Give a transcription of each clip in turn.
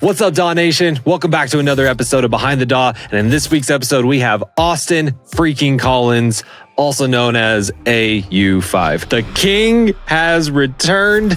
What's up, DAW Nation? Welcome back to another episode of Behind the DAW. And in this week's episode, we have Austin freaking Collins, also known as Au5. The king has returned,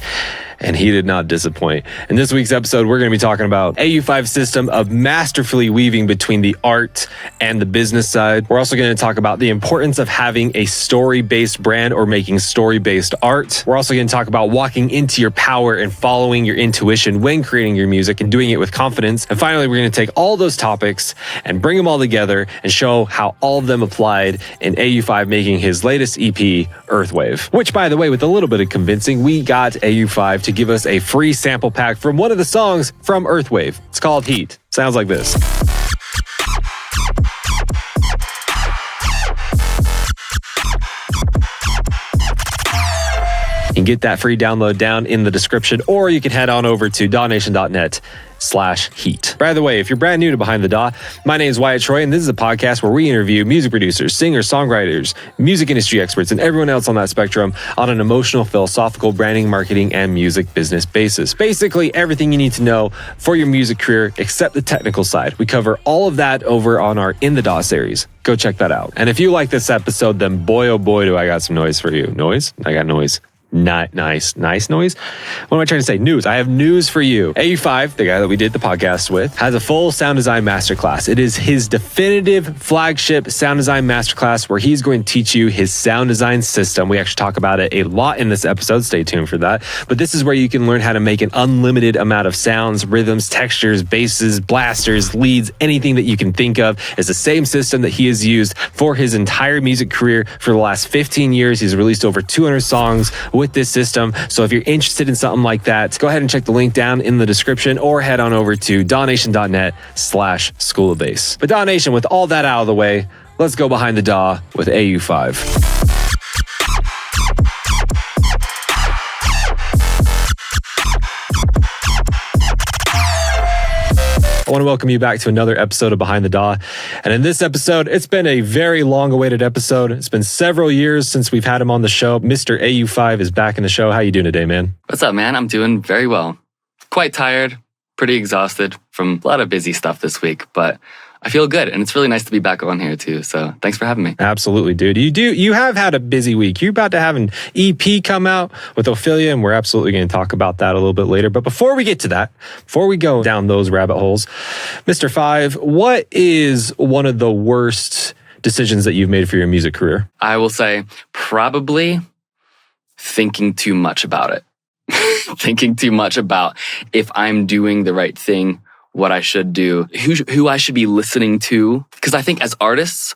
and he did not disappoint. In this week's episode, we're going to be talking about Au5's system of masterfully weaving between the art and the business side. We're also going to talk about the importance of having a story-based brand or making story-based art. We're also going to talk about walking into your power and following your intuition when creating your music and doing it with confidence. And finally, we're going to take all those topics and bring them all together and show how all of them applied in Au5 making his latest EP, Earthwave. Which, by the way, with a little bit of convincing, we got Au5 to give us a free sample pack from one of the songs from Earthwave. It's called Heat. Sounds like this. You can get that free download down in the description, or you can head on over to dawnation.net/heat. By the way, if you're brand new to Behind the DAW, my name is Wyatt Troy, and this is a podcast where we interview music producers, singers, songwriters, music industry experts, and everyone else on that spectrum on an emotional, philosophical, branding, marketing, and music business basis. Basically, everything you need to know for your music career except the technical side. We cover all of that over on our In the DAW series. Go check that out. And if you like this episode, then boy, oh boy, do I got some noise for you. Noise? I got noise. Not nice noise. What am I trying to say? News. I have news for you. Au5, the guy that we did the podcast with, has a full sound design masterclass. It is his definitive flagship sound design masterclass where he's going to teach you his sound design system. We actually talk about it a lot in this episode. Stay tuned for that. But this is where you can learn how to make an unlimited amount of sounds, rhythms, textures, basses, blasters, leads, anything that you can think of. It's the same system that he has used for his entire music career for the last 15 years. He's released over 200 songs with this system. So if you're interested in something like that, go ahead and check the link down in the description or head on over to dawnation.net/School of Bass. But DAW Nation, with all that out of the way, let's go behind the DAW with Au5. I want to welcome you back to another episode of Behind the DAW. And in this episode, it's been a very long-awaited episode. It's been several years since we've had him on the show. Mr. Au5 is back in the show. How you doing today, man? What's up, man? I'm doing very well. Quite tired, pretty exhausted from a lot of busy stuff this week, but I feel good, and it's really nice to be back on here too. So thanks for having me. Absolutely, dude. You have had a busy week. You're about to have an EP come out with Ophelia, and we're absolutely going to talk about that a little bit later. But before we get to that, before we go down those rabbit holes, Mr. 5, what is one of the worst decisions that you've made for your music career? I will say probably thinking too much about it. Thinking too much about if I'm doing the right thing, what I should do, who I should be listening to. Because I think as artists,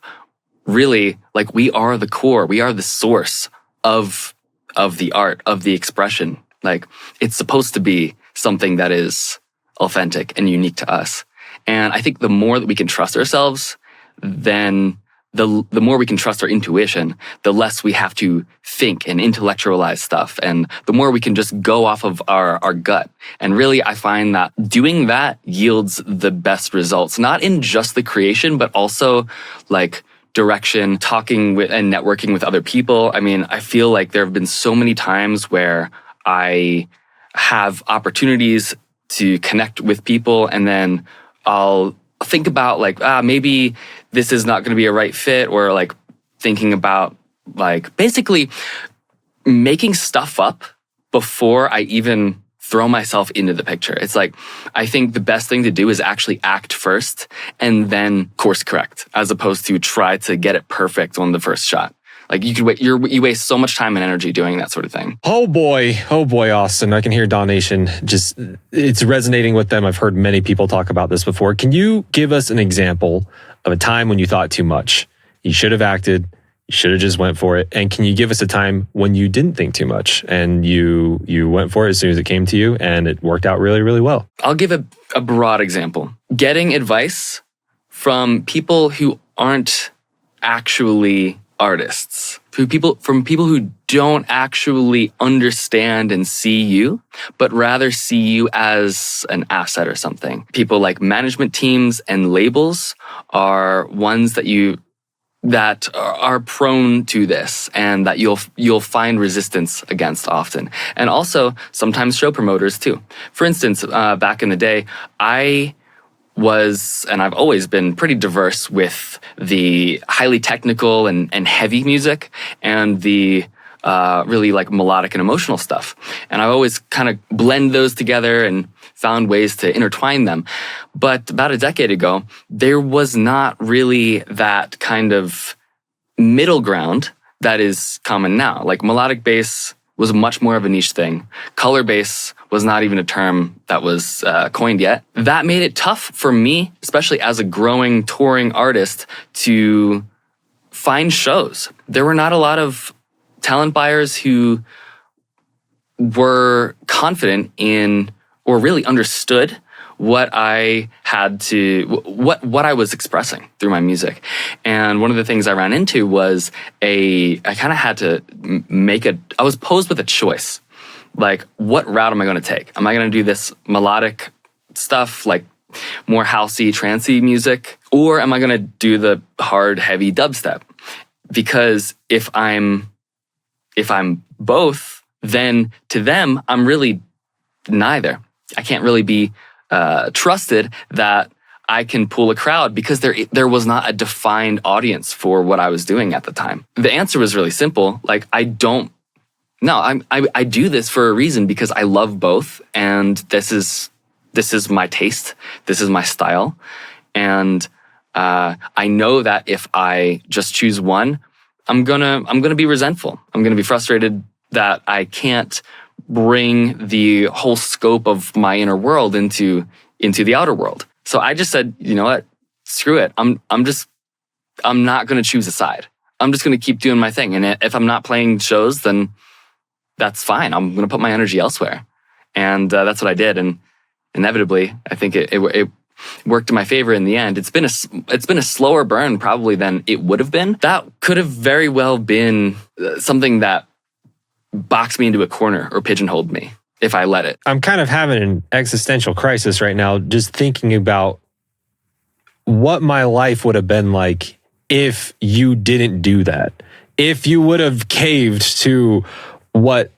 really, like, we are the core, we are the source of the art, of the expression. Like, it's supposed to be something that is authentic and unique to us. And I think the more that we can trust ourselves, then the more we can trust our intuition, the less we have to think and intellectualize stuff. And the more we can just go off of our gut. And really, I find that doing that yields the best results, not in just the creation, but also like direction, talking with and networking with other people. I mean, I feel like there have been so many times where I have opportunities to connect with people, and then I'll think about like, maybe this is not going to be a right fit, or like thinking about like basically making stuff up before I even throw myself into the picture. It's like, I think the best thing to do is actually act first and then course correct, as opposed to try to get it perfect on the first shot. Like you waste so much time and energy doing that sort of thing. Oh boy, Austin. I can hear DAW Nation just, it's resonating with them. I've heard many people talk about this before. Can you give us an example of a time when you thought too much? You should have acted, you should have just went for it. And can you give us a time when you didn't think too much and you went for it as soon as it came to you and it worked out really, really well? I'll give a broad example. Getting advice from people who aren't actually artists, from people who don't actually understand and see you, but rather see you as an asset or something. People like management teams and labels are ones that that are prone to this and that you'll find resistance against often. And also sometimes show promoters too. For instance, back in the day, I was, and I've always been pretty diverse with the highly technical and heavy music and the really like melodic and emotional stuff. And I've always kind of blend those together and found ways to intertwine them. But about a decade ago, there was not really that kind of middle ground that is common now. Like melodic bass was much more of a niche thing. Color bass was not even a term that was coined yet. That made it tough for me, especially as a growing touring artist, to find shows. There were not a lot of talent buyers who were confident in or really understood what I had to, what I was expressing through my music. And one of the things I ran into was I kind of had to I was posed with a choice. Like, what route am I going to take? Am I going to do this melodic stuff, like more housey, trancey music? Or am I going to do the hard, heavy dubstep? Because if I'm both, then to them, I'm really neither. I can't really be trusted that I can pull a crowd because there was not a defined audience for what I was doing at the time. The answer was really simple. Like, I do this for a reason because I love both, and this is my taste. This is my style, and I know that if I just choose one, I'm gonna be resentful. I'm gonna be frustrated that I can't bring the whole scope of my inner world into the outer world. So I just said, you know what? Screw it. I'm not going to choose a side. I'm just going to keep doing my thing. And if I'm not playing shows, then that's fine. I'm going to put my energy elsewhere. And that's what I did. And inevitably, I think it worked in my favor in the end. It's been a slower burn probably than it would have been. That could have very well been something that boxed me into a corner or pigeonholed me if I let it. I'm kind of having an existential crisis right now, just thinking about what my life would have been like if you didn't do that. If you would have caved to what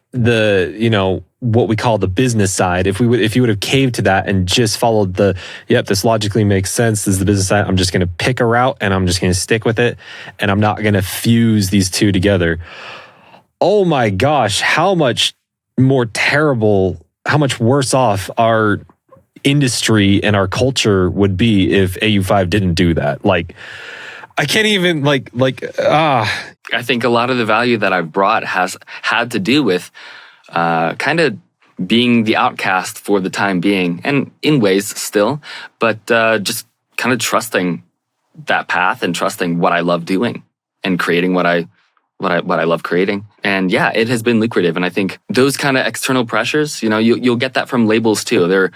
what we call the business side, if you would have caved to that and just followed this logically makes sense, this is the business side, I'm just going to pick a route and I'm just going to stick with it and I'm not going to fuse these two together. Oh my gosh, how much worse off our industry and our culture would be if Au5 didn't do that. Like, I can't even I think a lot of the value that I've brought has had to do with kind of being the outcast for the time being, and in ways still, but just kind of trusting that path and trusting what I love doing and creating what I love creating. And yeah, it has been lucrative. And I think those kind of external pressures, you'll get that from labels too.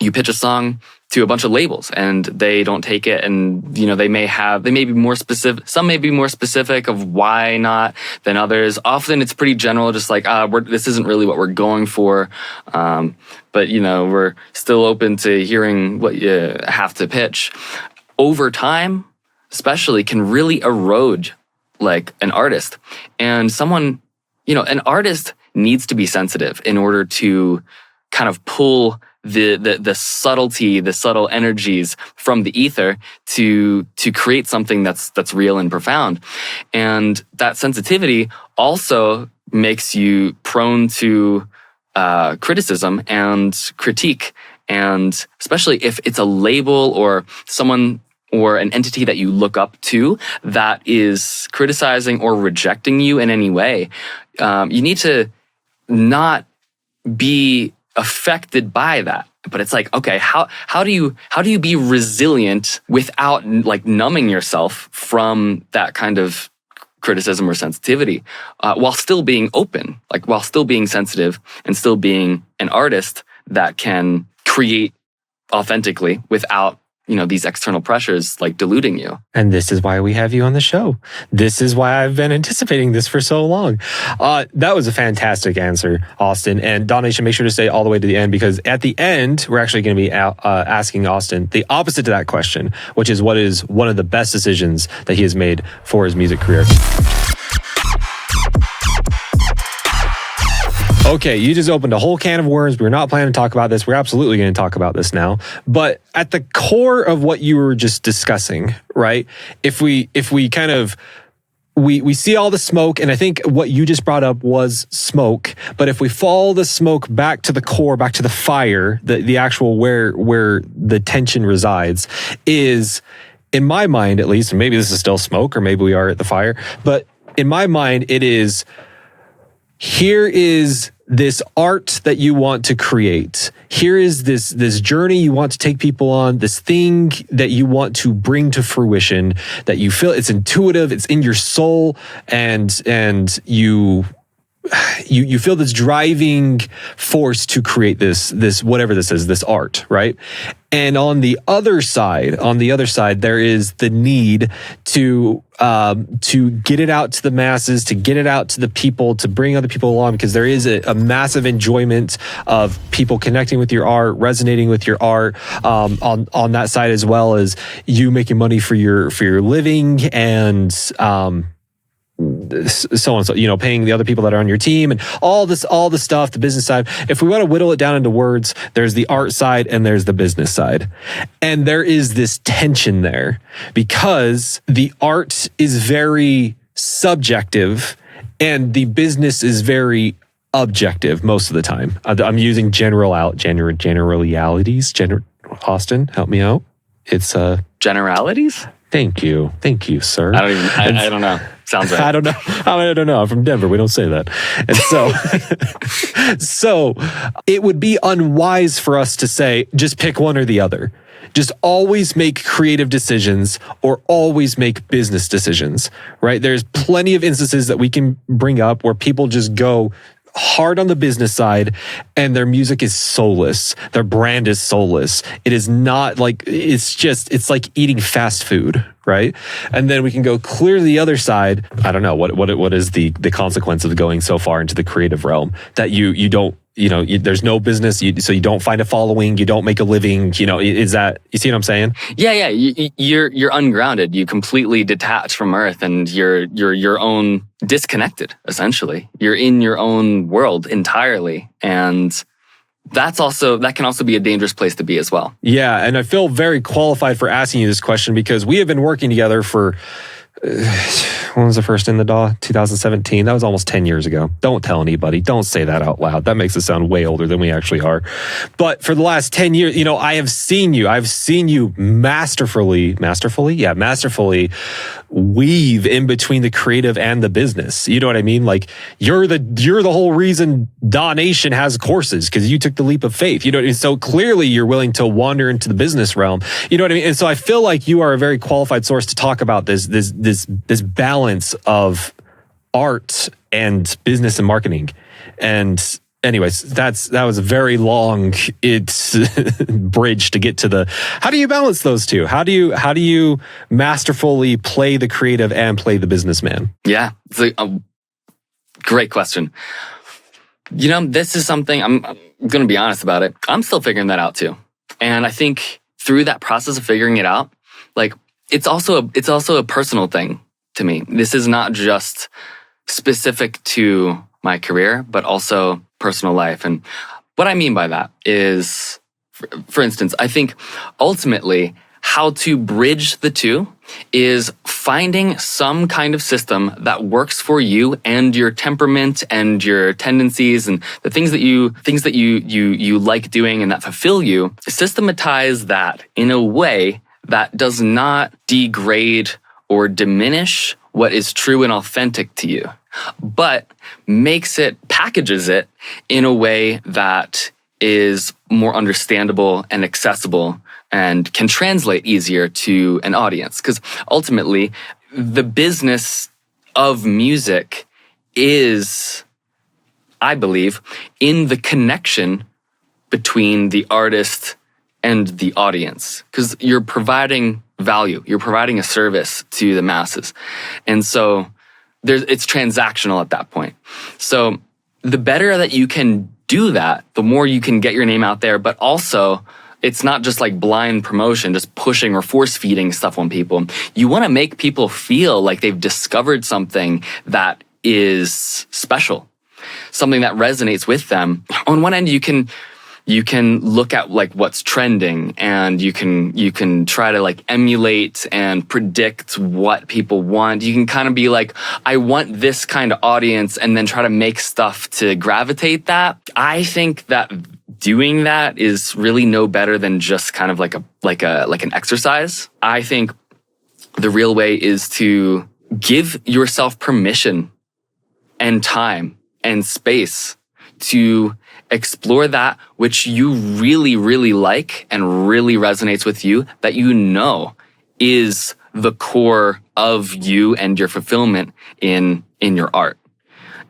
You pitch a song to a bunch of labels and they don't take it, and they may be more specific. Some may be more specific of why not than others. Often it's pretty general, just like this isn't really what we're going for, but we're still open to hearing what you have to pitch. Over time, especially, can really erode like an artist. And an artist needs to be sensitive in order to kind of pull the subtlety, the subtle energies from the ether to create something that's real and profound. And that sensitivity also makes you prone to criticism and critique. And especially if it's a label or someone or an entity that you look up to that is criticizing or rejecting you in any way, you need to not be affected by that. But it's like, okay, how do you be resilient without like numbing yourself from that kind of criticism or sensitivity, while still being open, like while still being sensitive and still being an artist that can create authentically without these external pressures like diluting you. And this is why we have you on the show. This is why I've been anticipating this for so long. That was a fantastic answer, Austin. And Donation, make sure to stay all the way to the end, because at the end, we're actually going to be asking Austin the opposite to that question, which is what is one of the best decisions that he has made for his music career. Okay, you just opened a whole can of worms. We're not planning to talk about this. We're absolutely going to talk about this now. But at the core of what you were just discussing, right? If we kind of we see all the smoke, and I think what you just brought up was smoke. But if we follow the smoke back to the core, back to the fire, the actual where the tension resides is, in my mind at least, and maybe this is still smoke, or maybe we are at the fire, but in my mind it is, here is this art that you want to create. Here is this journey you want to take people on, this thing that you want to bring to fruition, that you feel it's intuitive, it's in your soul, and you feel this driving force to create this whatever this is, this art, right? And on the other side, there is the need to get it out to the masses, to get it out to the people, to bring other people along, because there is a massive enjoyment of people connecting with your art, resonating with your art, on that side, as well as you making money for your living, and so on, so paying the other people that are on your team, and all the stuff, the business side. If we want to whittle it down into words, there's the art side and there's the business side, and there is this tension there, because the art is very subjective and the business is very objective most of the time. I'm using generalities. Austin, help me out. It's generalities. Thank you, sir. I don't know. Sounds right. I don't know. I'm from Denver. We don't say that. And so it would be unwise for us to say, just pick one or the other. Just always make creative decisions or always make business decisions, right? There's plenty of instances that we can bring up where people just go hard on the business side and their music is soulless. Their brand is soulless. It is not like, it's like eating fast food, right? And then we can go clear to the other side. I don't know what is the consequence of going so far into the creative realm that you don't, there's no business, so you don't find a following, you don't make a living, is that, you see what I'm saying? Yeah. You're ungrounded. You completely detach from earth, and you're your own disconnected, essentially. You're in your own world entirely. And that can also be a dangerous place to be as well. Yeah. And I feel very qualified for asking you this question, because we have been working together for, when was the first In The DAW? 2017. That was almost 10 years ago. Don't tell anybody. Don't say that out loud. That makes us sound way older than we actually are. But for the last 10 years, I've seen you masterfully weave in between the creative and the business. You know what I mean? Like, you're the whole reason DAW Nation has courses, because you took the leap of faith. You know what I mean? So clearly you're willing to wander into the business realm. You know what I mean? And so I feel like you are a very qualified source to talk about this balance of art and business and marketing. And anyways, that was a very long bridge to get to the, how do you balance those two? How do you masterfully play the creative and play the businessman? Yeah, it's a great question. This is something, I'm going to be honest about it, I'm still figuring that out too. And I think through that process of figuring it out, like, it's also a personal thing to me. This is not just specific to my career, but also personal life. And what I mean by that is, for instance, I think ultimately how to bridge the two is finding some kind of system that works for you and your temperament and your tendencies and the things that you like doing and that fulfill you. Systematize that in a way that does not degrade or diminish what is true and authentic to you, but packages it in a way that is more understandable and accessible and can translate easier to an audience. Because ultimately, the business of music is, I believe, in the connection between the artist and the audience, because you're providing value, you're providing a service to the masses. And so it's transactional at that point. So the better that you can do that, the more you can get your name out there, but also it's not just like blind promotion, just pushing or force feeding stuff on people. You want to make people feel like they've discovered something that is special, something that resonates with them. On one end, you can look at like what's trending, and you can try to like emulate and predict what people want. You can kind of be like, I want this kind of audience, and then try to make stuff to gravitate that. I think that doing that is really no better than just kind of like an exercise. I think the real way is to give yourself permission and time and space to explore that which you really, really like and really resonates with you, that you know is the core of you and your fulfillment in your art.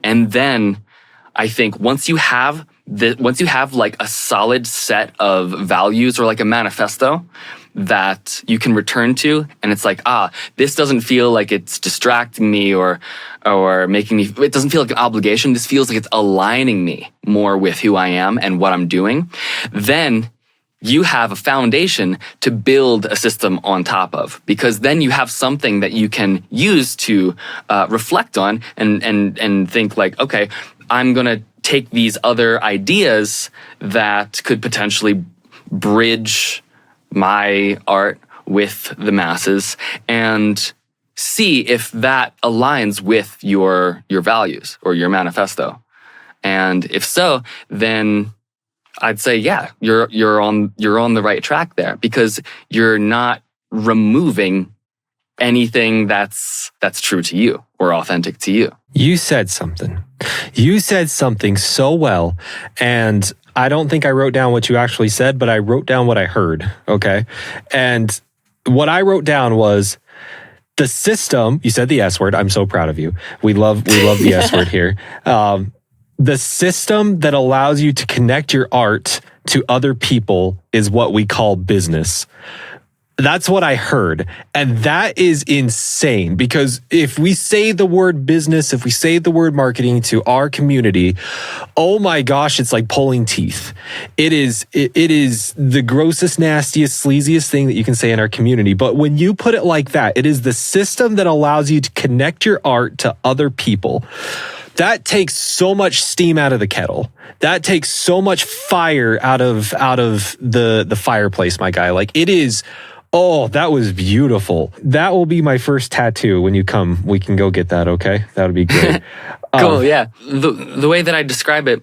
And then I think once you have like a solid set of values, or like a manifesto that you can return to, and it's like, this doesn't feel like it's distracting me or making me, it doesn't feel like an obligation. This feels like it's aligning me more with who I am and what I'm doing. Then you have a foundation to build a system on top of, because then you have something that you can use to reflect on and think like, okay, I'm going to take these other ideas that could potentially bridge my art with the masses and see if that aligns with your values or your manifesto. And if so, then I'd say, yeah, you're on the right track there, because you're not removing anything that's true to you or authentic to you. You said something. You said something so well, and I don't think I wrote down what you actually said, but I wrote down what I heard, okay? And what I wrote down was the system. You said the S word. I'm so proud of you. We love the S word here. The system that allows you to connect your art to other people is what we call business. That's what I heard. And that is insane, because if we say the word business, if we say the word marketing to our community, oh my gosh, it's like pulling teeth. It is the grossest, nastiest, sleaziest thing that you can say in our community. But when you put it like that, it is the system that allows you to connect your art to other people. That takes so much steam out of the kettle. That takes so much fire out of the fireplace, my guy. Like, it is. Oh, that was beautiful. That will be my first tattoo when you come. We can go get that, okay? That would be great. Cool, yeah. The way that I describe it,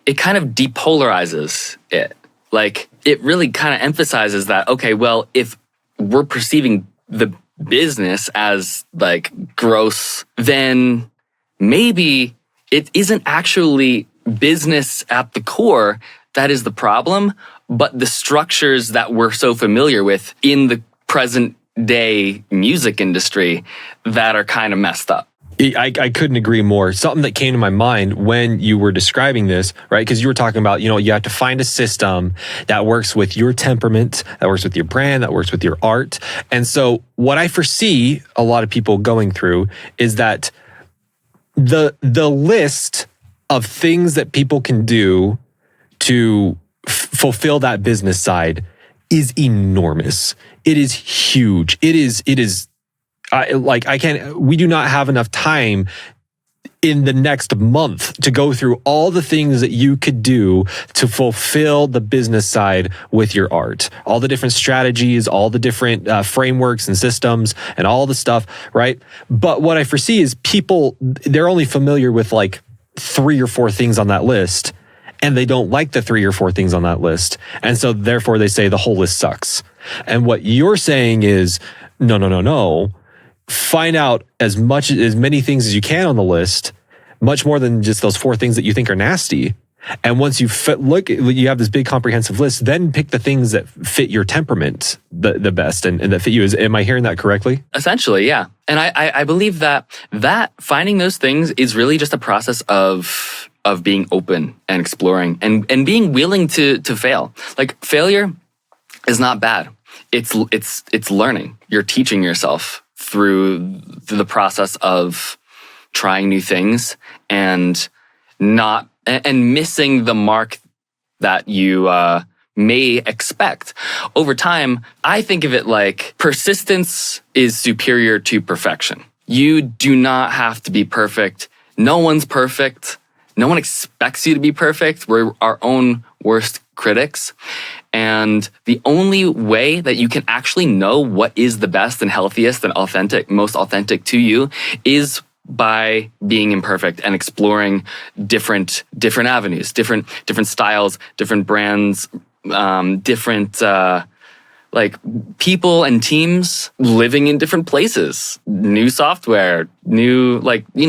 it kind of depolarizes it. Like, it really kind of emphasizes that, okay, well, if we're perceiving the business as like gross, then maybe it isn't actually business at the core that is the problem, but the structures that we're so familiar with in the present day music industry that are kind of messed up. I couldn't agree more. Something that came to my mind when you were describing this, right? Because you were talking about, you have to find a system that works with your temperament, that works with your brand, that works with your art. And so what I foresee a lot of people going through is that the list of things that people can do to fulfill that business side is enormous. It is huge. It is. We do not have enough time in the next month to go through all the things that you could do to fulfill the business side with your art. All the different strategies, all the different frameworks and systems and all the stuff, right? But what I foresee is people, they're only familiar with like 3 or 4 things on that list, and they don't like the 3 or 4 things on that list. And so therefore they say the whole list sucks. And what you're saying is, no. Find out as many things as you can on the list, much more than just those 4 things that you think are nasty. And once you you have this big comprehensive list, then pick the things that fit your temperament the best and that fit you. Am I hearing that correctly? Essentially, yeah. And I believe that finding those things is really just a process of being open and exploring and being willing to fail. Like, failure is not bad. It's learning. You're teaching yourself through the process of trying new things and missing the mark that you may expect. Over time, I think of it like persistence is superior to perfection. You do not have to be perfect. No one's perfect. No one expects you to be perfect. We're our own worst critics. And the only way that you can actually know what is the best and healthiest and most authentic to you is by being imperfect and exploring different avenues, different styles, different brands, different like people and teams living in different places, new software, new,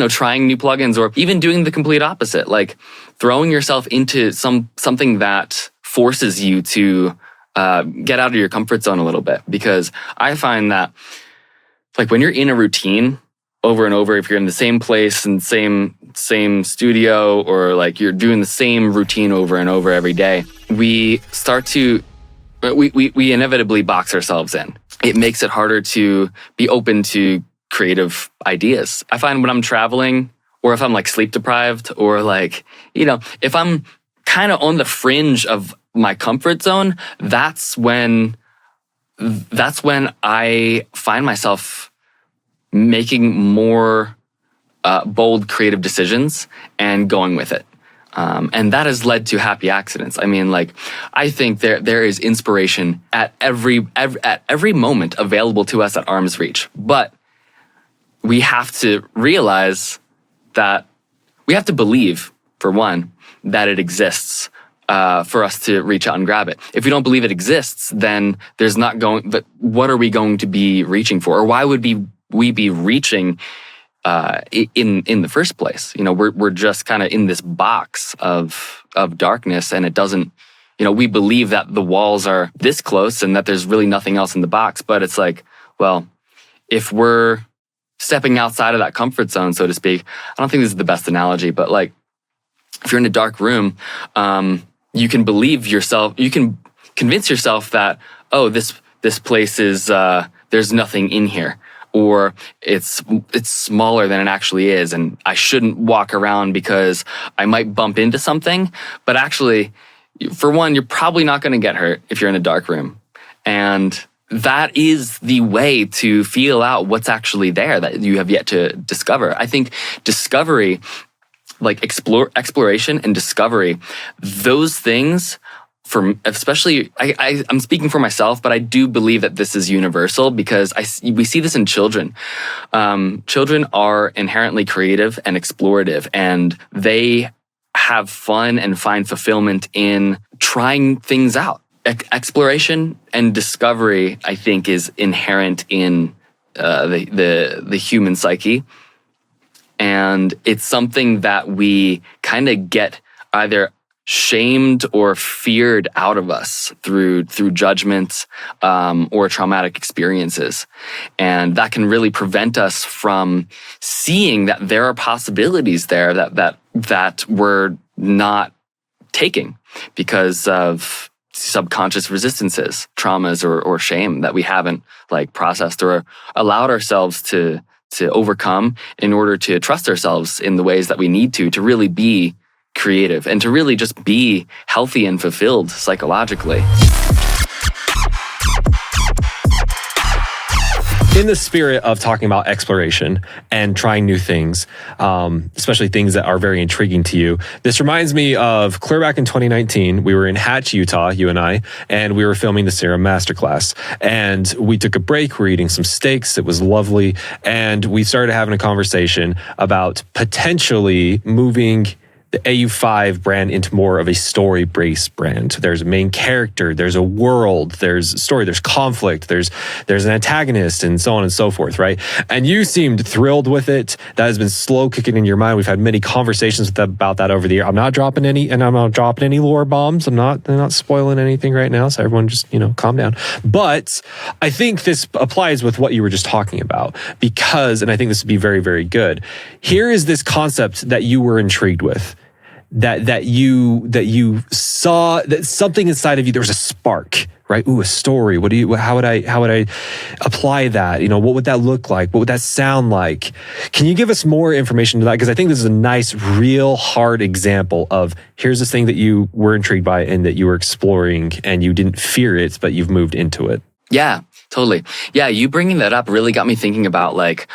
trying new plugins, or even doing the complete opposite, like throwing yourself into something that forces you to get out of your comfort zone a little bit. Because I find that like when you're in a routine over and over, if you're in the same place and same studio, or like you're doing the same routine over and over every day, we inevitably box ourselves in. It makes it harder to be open to creative ideas. I find when I'm traveling, or if I'm like sleep deprived, or like, if I'm kind of on the fringe of my comfort zone, that's when I find myself making more bold creative decisions and going with it. And that has led to happy accidents. I mean, like, I think there is inspiration at every moment available to us at arm's reach. But we have to realize that we have to believe, for one, that it exists for us to reach out and grab it. If we don't believe it exists, then but what are we going to be reaching for? Or why would we be reaching in the first place? We're just kind of in this box of darkness, and it doesn't, we believe that the walls are this close and that there's really nothing else in the box. But it's like, well, if we're stepping outside of that comfort zone, so to speak, I don't think this is the best analogy, but like, if you're in a dark room, you can convince yourself that, oh, this place is, there's nothing in here. Or it's smaller than it actually is, and I shouldn't walk around because I might bump into something. But actually, for one, you're probably not going to get hurt if you're in a dark room. And that is the way to feel out what's actually there that you have yet to discover. I think discovery, like exploration and discovery, those things, especially, I'm speaking for myself, but I do believe that this is universal because we see this in children. Children are inherently creative and explorative, and they have fun and find fulfillment in trying things out. Exploration and discovery, I think, is inherent in the human psyche, and it's something that we kind of get either shamed or feared out of us through judgments or traumatic experiences. And that can really prevent us from seeing that there are possibilities there that we're not taking because of subconscious resistances, traumas, or shame that we haven't like processed or allowed ourselves to overcome in order to trust ourselves in the ways that we need to really be creative and to really just be healthy and fulfilled psychologically. In the spirit of talking about exploration and trying new things, especially things that are very intriguing to you, this reminds me of clear back in 2019. We were in Hatch, Utah, you and I, and we were filming the Serum Masterclass. And we took a break. We were eating some steaks. It was lovely. And we started having a conversation about potentially moving the Au5 brand into more of a story-based brand. There's a main character, there's a world, there's a story, there's conflict, there's an antagonist, and so on and so forth, right? And you seemed thrilled with it. That has been slow kicking in your mind. We've had many conversations about that over the year. I'm not dropping any lore bombs. I'm not spoiling anything right now, so everyone just, calm down. But I think this applies with what you were just talking about because, and I think this would be very, very good. Here is this concept that you were intrigued with. that you saw that something inside of you, there was a spark, right? Ooh, a story. How would I apply that? What would that look like? What would that sound like? Can you give us more information to that? Because I think this is a nice, real hard example of here's this thing that you were intrigued by and that you were exploring and you didn't fear it, but you've moved into it. Yeah, totally. Yeah, you bringing that up really got me thinking about like,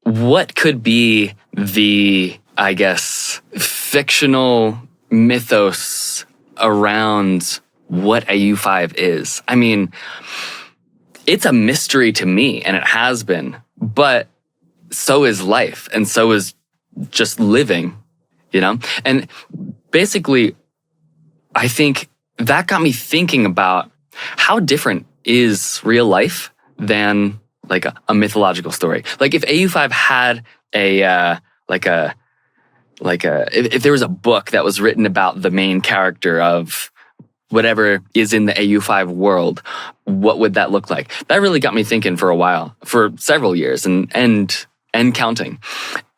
what could be the, I guess, fictional mythos around what Au5 is. I mean, it's a mystery to me, and it has been, but so is life, and so is just living, And basically, I think that got me thinking about how different is real life than like a mythological story. Like if Au5 had if there was a book that was written about the main character of whatever is in the Au5 world, what would that look like? That really got me thinking for a while, for several years and counting.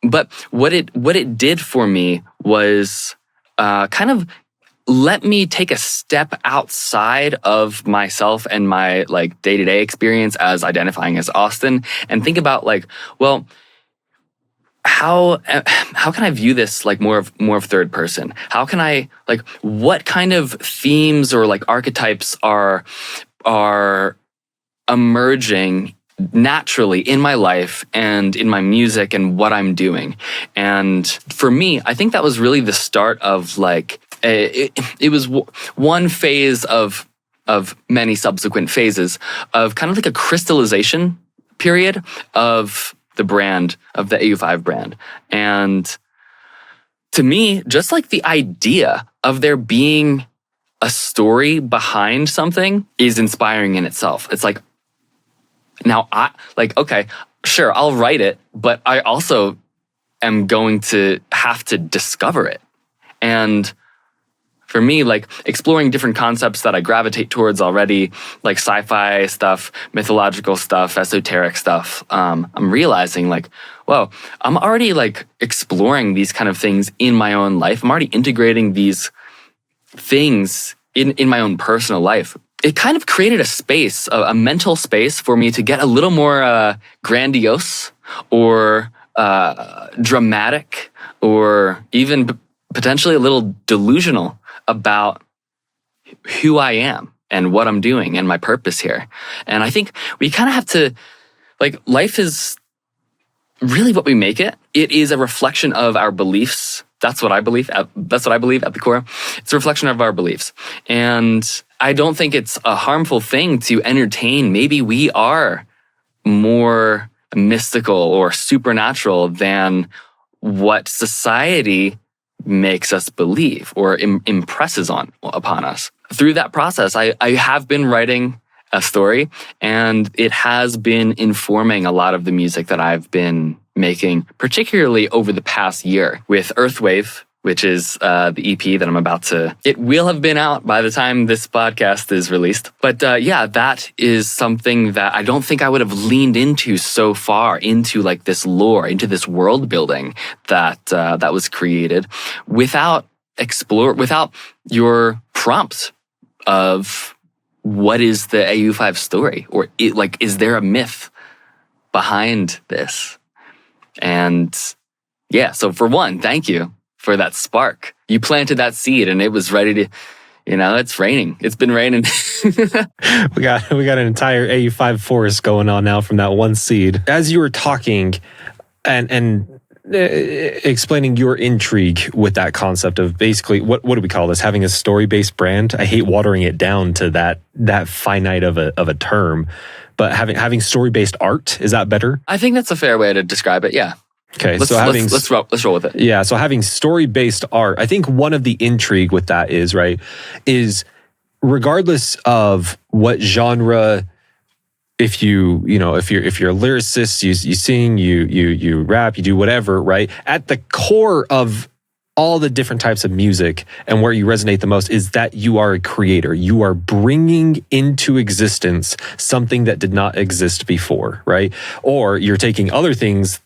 But what it did for me was kind of let me take a step outside of myself and my like day-to-day experience as identifying as Austin and think about like, well, how can I view this like more of third person? How can I like what kind of themes or like archetypes are emerging naturally in my life and in my music and what I'm doing? And for me, I think that was really the start of like it was one phase of many subsequent phases of kind of like a crystallization period of the brand, of the Au5 brand. And to me, just like the idea of there being a story behind something is inspiring in itself. It's like, now okay, sure, I'll write it, but I also am going to have to discover it. And for me, like exploring different concepts that I gravitate towards already, like sci-fi stuff, mythological stuff, esoteric stuff, I'm realizing like, whoa, I'm already like exploring these kind of things in my own life. I'm already integrating these things in my own personal life. It kind of created a space, a mental space for me to get a little more grandiose or dramatic or even potentially a little delusional about who I am and what I'm doing and my purpose here. And I think we kind of have to, like, life is really what we make it. It is a reflection of our beliefs. That's what I believe. That's what I believe at the core. It's a reflection of our beliefs. And I don't think it's a harmful thing to entertain. Maybe we are more mystical or supernatural than what society makes us believe or impresses upon us. Through that process, I have been writing a story, and it has been informing a lot of the music that I've been making, particularly over the past year with Earthwave, which is the EP that I'm about to... It will have been out by the time this podcast is released. But yeah, that is something that I don't think I would have leaned into so far, into like this lore, into this world building that was created without your prompts of what is the Au5 story? Or is there a myth behind this? And yeah, so for one, thank you for that spark. You planted that seed and it was ready to, it's raining. It's been raining. We got an entire Au5 forest going on now from that one seed. As you were talking and explaining your intrigue with that concept of basically, what do we call this? Having a story-based brand. I hate watering it down to that finite of a term, but having story-based art, is that better? I think that's a fair way to describe it. Yeah. Okay, let's roll with it. Yeah, so having story-based art, I think one of the intrigue with that is regardless of what genre, if you're a lyricist, you sing, you rap, you do whatever, right? At the core of all the different types of music and where you resonate the most is that you are a creator. You are bringing into existence something that did not exist before, right? Or you're taking other things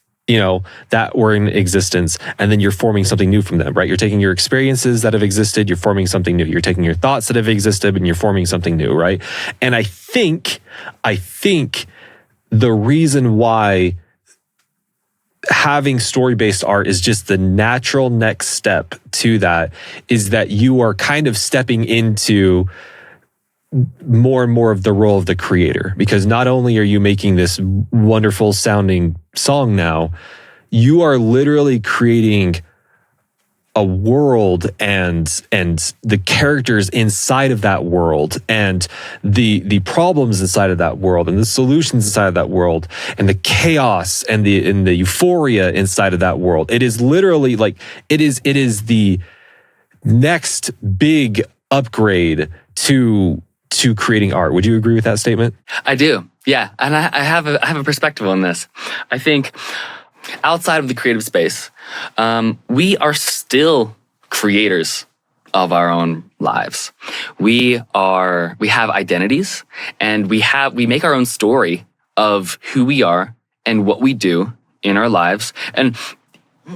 that were in existence, and then you're forming something new from them, right? You're taking your experiences that have existed, you're forming something new. You're taking your thoughts that have existed, and you're forming something new, right? And I think the reason why having story-based art is just the natural next step to that is that you are kind of stepping into more and more of the role of the creator, because not only are you making this wonderful sounding song now, you are literally creating a world and the characters inside of that world and the problems inside of that world and the solutions inside of that world and the chaos and the euphoria inside of that world. It is literally like it is the next big upgrade to creating art. Would you agree with that statement? I do. Yeah. And I have a perspective on this. I think outside of the creative space, we are still creators of our own lives. We have identities, and we make our own story of who we are and what we do in our lives, and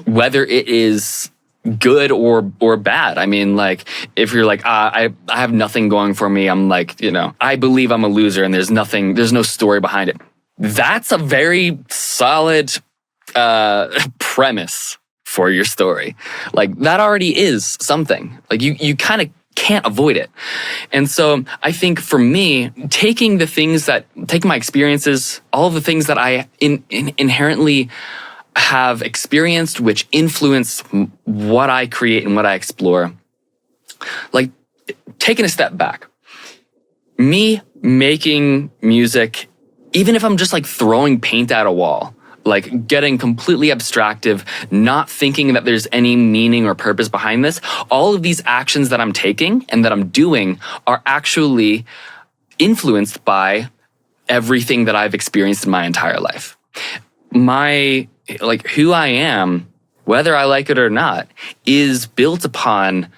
whether it is good or bad. I mean, like, if you're like, I have nothing going for me, I'm like, I believe I'm a loser and there's no story behind it. That's a very solid premise for your story. Like, that already is something. Like, you kind of can't avoid it. And so I think for me, taking my experiences, all of the things that I inherently have experienced, which influence what I create and what I explore, like, taking a step back, me making music, even if I'm just like throwing paint at a wall, like getting completely abstractive, not thinking that there's any meaning or purpose behind this, all of these actions that I'm taking and that I'm doing are actually influenced by everything that I've experienced in my entire life. Who I am, whether I like it or not, is built upon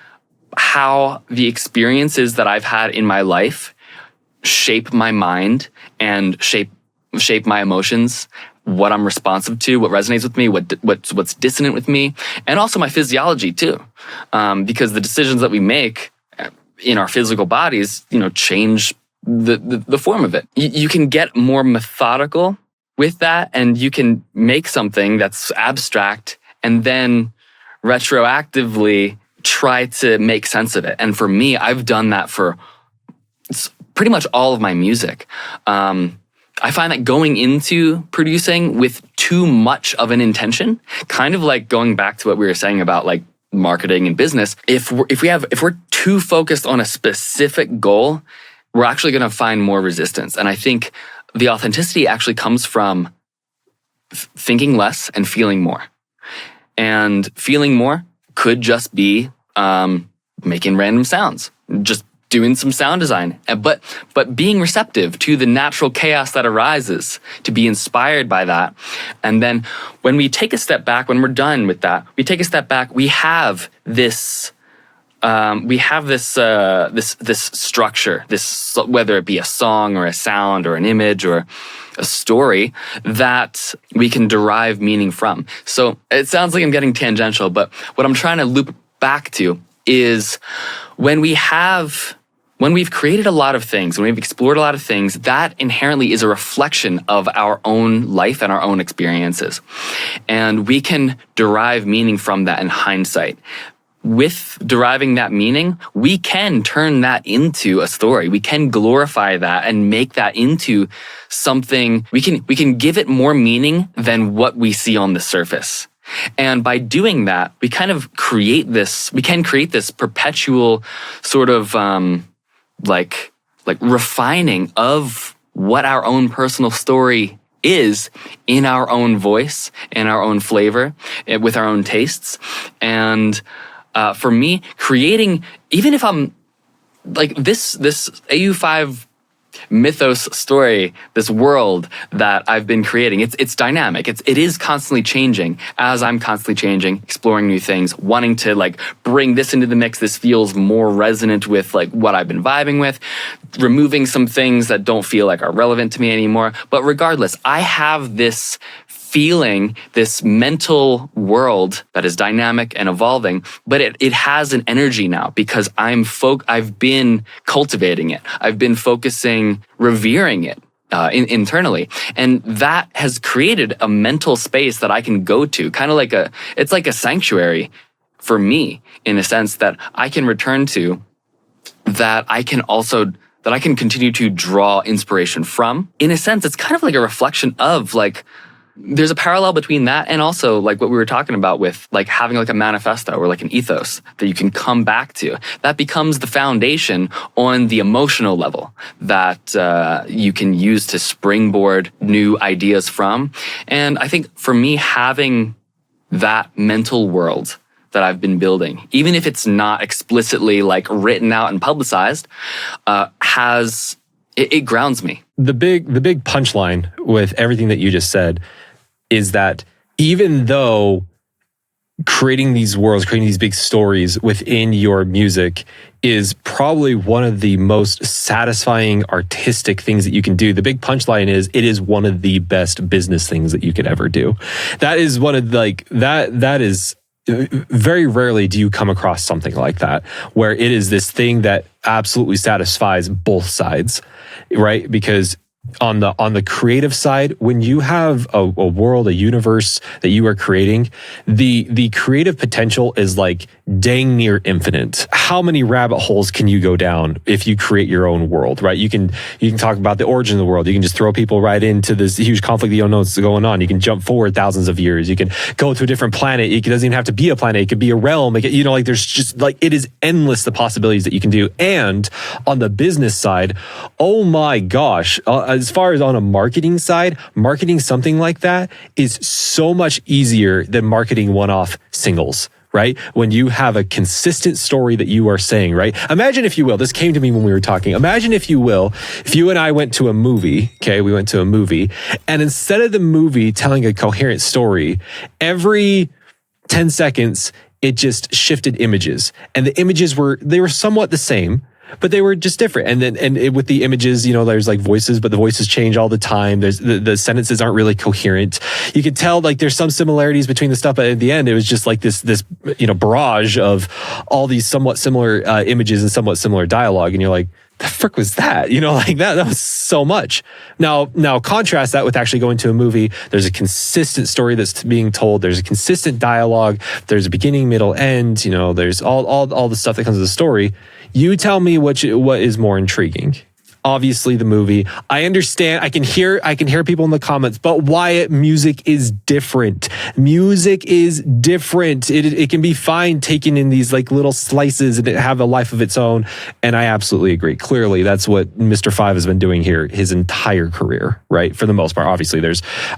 how the experiences that I've had in my life shape my mind and shape my emotions, what I'm responsive to, what resonates with me, what's dissonant with me, and also my physiology too. Because the decisions that we make in our physical bodies, change the form of it. You can get more methodical with that, and you can make something that's abstract and then retroactively try to make sense of it. And for me, I've done that for pretty much all of my music. I find that going into producing with too much of an intention, kind of like going back to what we were saying about like marketing and business, if we're too focused on a specific goal, we're actually going to find more resistance. And I think the authenticity actually comes from thinking less and feeling more. And feeling more could just be making random sounds, just doing some sound design, but being receptive to the natural chaos that arises, to be inspired by that. And then when we take a step back, when we're done with that, we take a step back, we have this structure, whether it be a song or a sound or an image or a story that we can derive meaning from. So it sounds like I'm getting tangential, but what I'm trying to loop back to is when we've created a lot of things, when we've explored a lot of things, that inherently is a reflection of our own life and our own experiences. And we can derive meaning from that in hindsight. With deriving that meaning, we can turn that into a story. We can glorify that and make that into something. We can give it more meaning than what we see on the surface. And by doing that, we can create this perpetual sort of like refining of what our own personal story is in our own voice, in our own flavor, with our own tastes. And for me, creating, even if I'm like this Au5 mythos story, this world that I've been creating, it's dynamic. It is constantly changing as I'm constantly changing, exploring new things, wanting to like bring this into the mix. This feels more resonant with like what I've been vibing with, removing some things that don't feel like are relevant to me anymore. But regardless, I have this feeling this mental world that is dynamic and evolving, but it has an energy now because I've been cultivating it. I've been focusing, revering it internally. And that has created a mental space that I can go to, kind of it's like a sanctuary for me, in a sense that I can return to, that I can continue to draw inspiration from. In a sense, it's kind of like a reflection of like, there's a parallel between that and also like what we were talking about with like having like a manifesto or like an ethos that you can come back to. That becomes the foundation on the emotional level that you can use to springboard new ideas from. And I think for me, having that mental world that I've been building, even if it's not explicitly like written out and publicized, it grounds me. The big punchline with everything that you just said is that even though creating these worlds, creating these big stories within your music is probably one of the most satisfying artistic things that you can do, the big punchline is it is one of the best business things that you could ever do. That is one of that is very rarely do you come across something like that, where it is this thing that absolutely satisfies both sides, right? Because on the creative side, when you have a world, a universe that you are creating, the creative potential is like dang near infinite. How many rabbit holes can you go down if you create your own world, right? You can talk about the origin of the world. You can just throw people right into this huge conflict that you don't know what's going on. You can jump forward thousands of years. You can go to a different planet. It doesn't even have to be a planet. It could be a realm. There's just like, it is endless the possibilities that you can do. And on the business side, oh my gosh, as far as on a marketing side, marketing something like that is so much easier than marketing one-off singles, right? When you have a consistent story that you are saying, right? Imagine, if you will, this came to me when we were talking. Imagine, if you will, if you and I went to a movie, okay? We went to a movie, and instead of the movie telling a coherent story, every 10 seconds, it just shifted images. And the images were somewhat the same, but they were just different. With the images, there's like voices, but the voices change all the time. There's the sentences aren't really coherent. You could tell like there's some similarities between the stuff, but at the end, it was just like this barrage of all these somewhat similar images and somewhat similar dialogue. And you're like, the frick was that? That was so much. Now contrast that with actually going to a movie. There's a consistent story that's being told. There's a consistent dialogue. There's a beginning, middle, end. There's all the stuff that comes with the story. You tell me what is more intriguing. Obviously, the movie. I understand. I can hear people in the comments, but Wyatt, music is different. Music is different. It can be fine taken in these like little slices and it have a life of its own. And I absolutely agree. Clearly, that's what Mr. Five has been doing here his entire career, right? For the most part, obviously,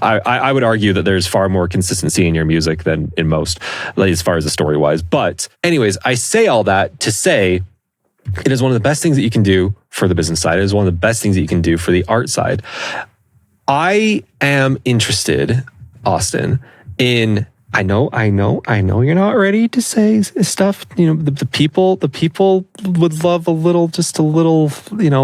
I would argue that there's far more consistency in your music than in most, like, as far as the story wise. But anyways, I say all that to say, it is one of the best things that you can do for the business side. It is one of the best things that you can do for the art side. I am interested, Austin, in, I know you're not ready to say stuff. The people would love just a little,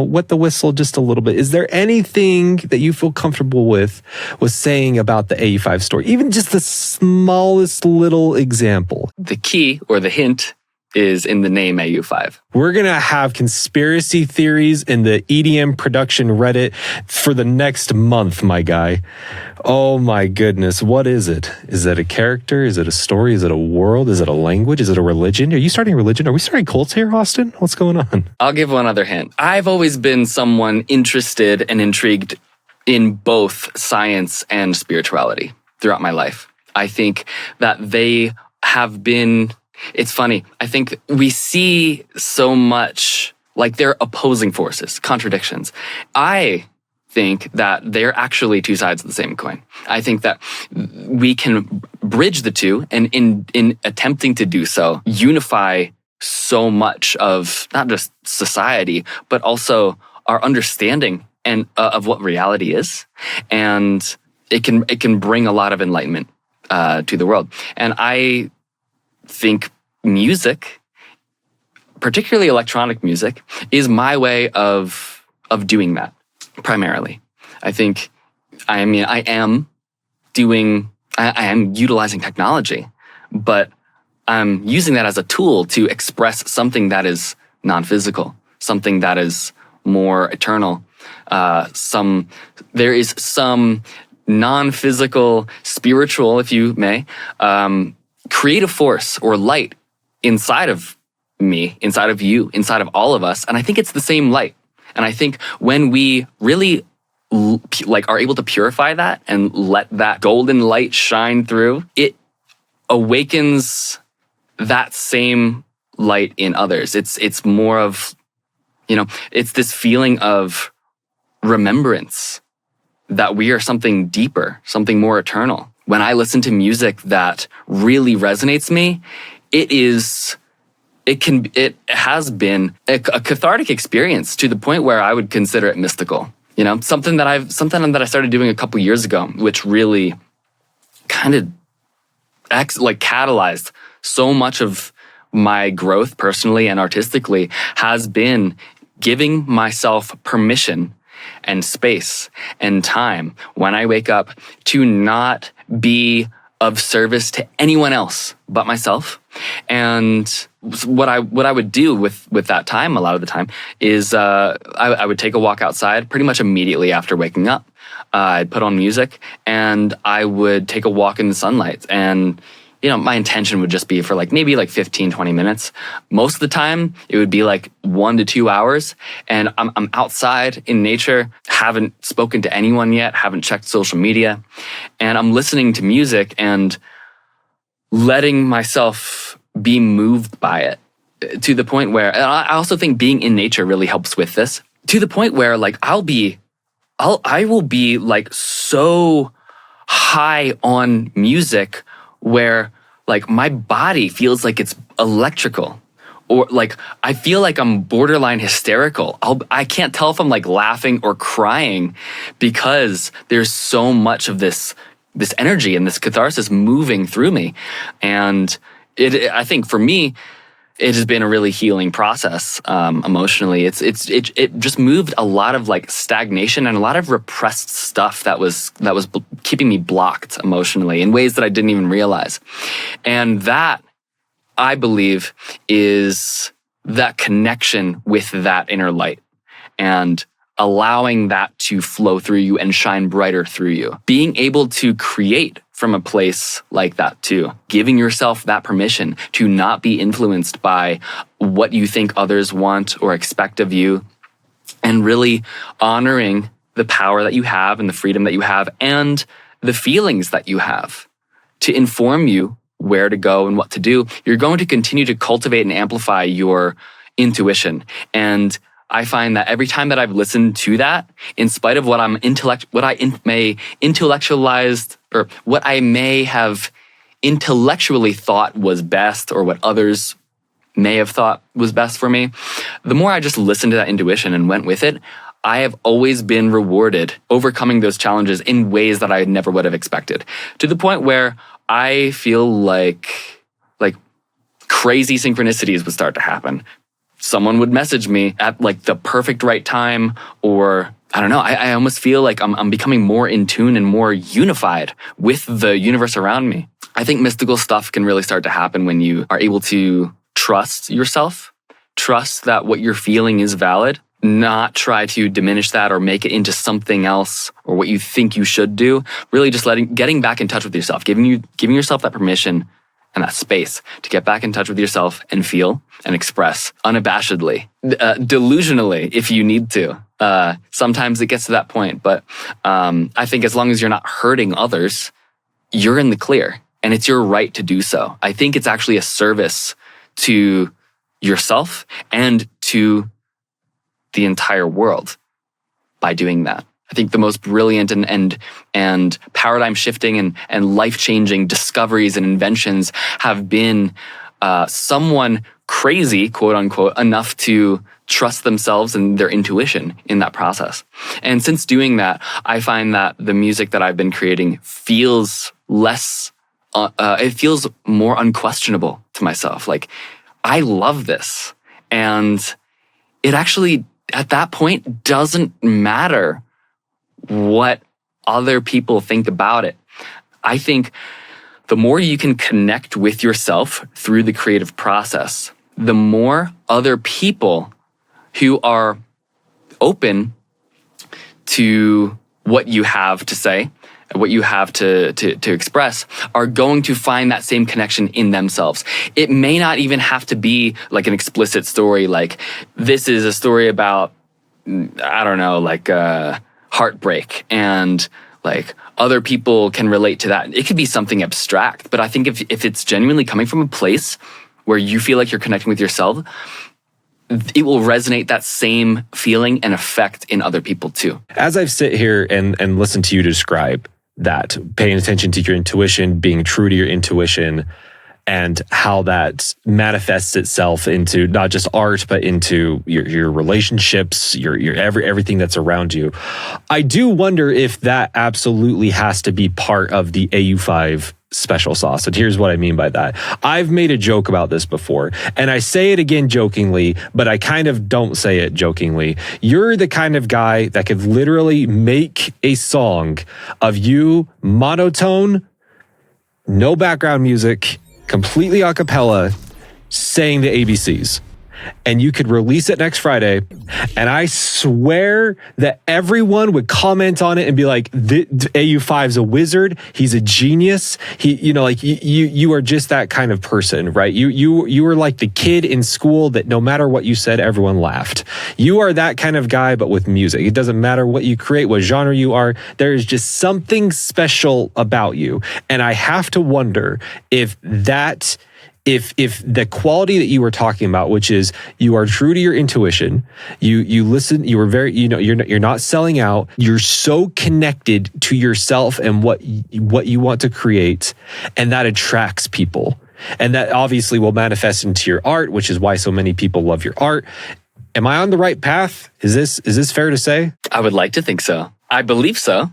wet the whistle just a little bit. Is there anything that you feel comfortable with saying about the Au5 story? Even just the smallest little example. The key or the hint is in the name Au5. We're going to have conspiracy theories in the EDM production Reddit for the next month, my guy. Oh my goodness. What is it? Is it a character? Is it a story? Is it a world? Is it a language? Is it a religion? Are you starting a religion? Are we starting cults here, Austin? What's going on? I'll give one other hint. I've always been someone interested and intrigued in both science and spirituality throughout my life. I think that they have been... It's funny. I think we see so much like they're opposing forces, contradictions. I think that they're actually two sides of the same coin. I think that we can bridge the two, and in attempting to do so, unify so much of not just society, but also our understanding and of what reality is. And it can bring a lot of enlightenment to the world. And I think music, particularly electronic music, is my way of doing that primarily. I am I am utilizing technology, but I'm using that as a tool to express something that is non-physical, something that is more eternal. There is some non-physical, spiritual, if you may, creative force or light inside of me, inside of you, inside of all of us. And I think it's the same light. And I think when we really are able to purify that and let that golden light shine through, it awakens that same light in others. It's more of, it's this feeling of remembrance that we are something deeper, something more eternal. When I listen to music that really resonates me, it has been a cathartic experience to the point where I would consider it mystical. Something that I started doing a couple years ago, which really kind of catalyzed so much of my growth personally and artistically, has been giving myself permission and space and time when I wake up to not be of service to anyone else but myself. And what I would do with that time, a lot of the time, is I would take a walk outside pretty much immediately after waking up. I'd put on music and I would take a walk in the sunlight. And my intention would just be for maybe 15, 20 minutes. Most of the time, it would be 1 to 2 hours. And I'm outside in nature, haven't spoken to anyone yet, haven't checked social media. And I'm listening to music and letting myself be moved by it to the point where, and I also think being in nature really helps with this, to the point where I will be so high on music where my body feels like it's electrical, or I feel like I'm borderline hysterical. I can't tell if I'm laughing or crying because there's so much of this energy and this catharsis moving through me. And I think for me, it has been a really healing process emotionally. It just moved a lot of stagnation and a lot of repressed stuff that was keeping me blocked emotionally in ways that I didn't even realize. And that, I believe, is that connection with that inner light and allowing that to flow through you and shine brighter through you. Being able to create from a place like that too. Giving yourself that permission to not be influenced by what you think others want or expect of you, and really honoring the power that you have and the freedom that you have and the feelings that you have to inform you where to go and what to do. You're going to continue to cultivate and amplify your intuition. And I find that every time that I've listened to that, in spite of what I may intellectualized, or what I may have intellectually thought was best, or what others may have thought was best for me, the more I just listened to that intuition and went with it, I have always been rewarded overcoming those challenges in ways that I never would have expected. To the point where I feel like crazy synchronicities would start to happen. Someone would message me at the perfect right time, or I don't know, I almost feel like I'm becoming more in tune and more unified with the universe around me. I think mystical stuff can really start to happen when you are able to trust yourself, trust that what you're feeling is valid, not try to diminish that or make it into something else or what you think you should do. Really just getting back in touch with yourself, giving yourself that permission and that space to get back in touch with yourself and feel and express unabashedly, delusionally if you need to. Sometimes it gets to that point, but I think as long as you're not hurting others, you're in the clear, and it's your right to do so. I think it's actually a service to yourself and to the entire world by doing that. I think the most brilliant and paradigm shifting and life-changing discoveries and inventions have been someone crazy, quote unquote, enough to trust themselves and their intuition in that process. And since doing that, I find that the music that I've been creating feels less, it feels more unquestionable to myself. I love this. And it actually, at that point, doesn't matter what other people think about it. I think the more you can connect with yourself through the creative process, the more other people who are open to what you have to say, what you have to express, are going to find that same connection in themselves. It may not even have to be like an explicit story, like this is a story about, I don't know, like heartbreak, and like other people can relate to that. It could be something abstract, but I think if it's genuinely coming from a place where you feel like you're connecting with yourself, it will resonate that same feeling and effect in other people too. As I've sit here and listened to you describe that, paying attention to your intuition, being true to your intuition, and how that manifests itself into not just art, but into your relationships, your everything that's around you. I do wonder if that absolutely has to be part of the Au5 special sauce. And here's what I mean by that. I've made a joke about this before, and I say it again jokingly, but I kind of don't say it jokingly. You're the kind of guy that could literally make a song of you monotone, no background music, completely a cappella, saying the ABCs. And you could release it next Friday, and I swear that everyone would comment on it and be like, "Au5's a wizard. He's a genius. You are just that kind of person, right? You were like the kid in school that no matter what you said, everyone laughed. You are that kind of guy, but with music. It doesn't matter what you create, what genre you are. There is just something special about you, and I have to wonder if that." If the quality that you were talking about, which is you are true to your intuition, you listen, you are very, you're not selling out, you're so connected to yourself and what you want to create, and that attracts people, and that obviously will manifest into your art, which is why so many people love your art. Am I on the right path? Is this fair to say? I would like to think so. I believe so.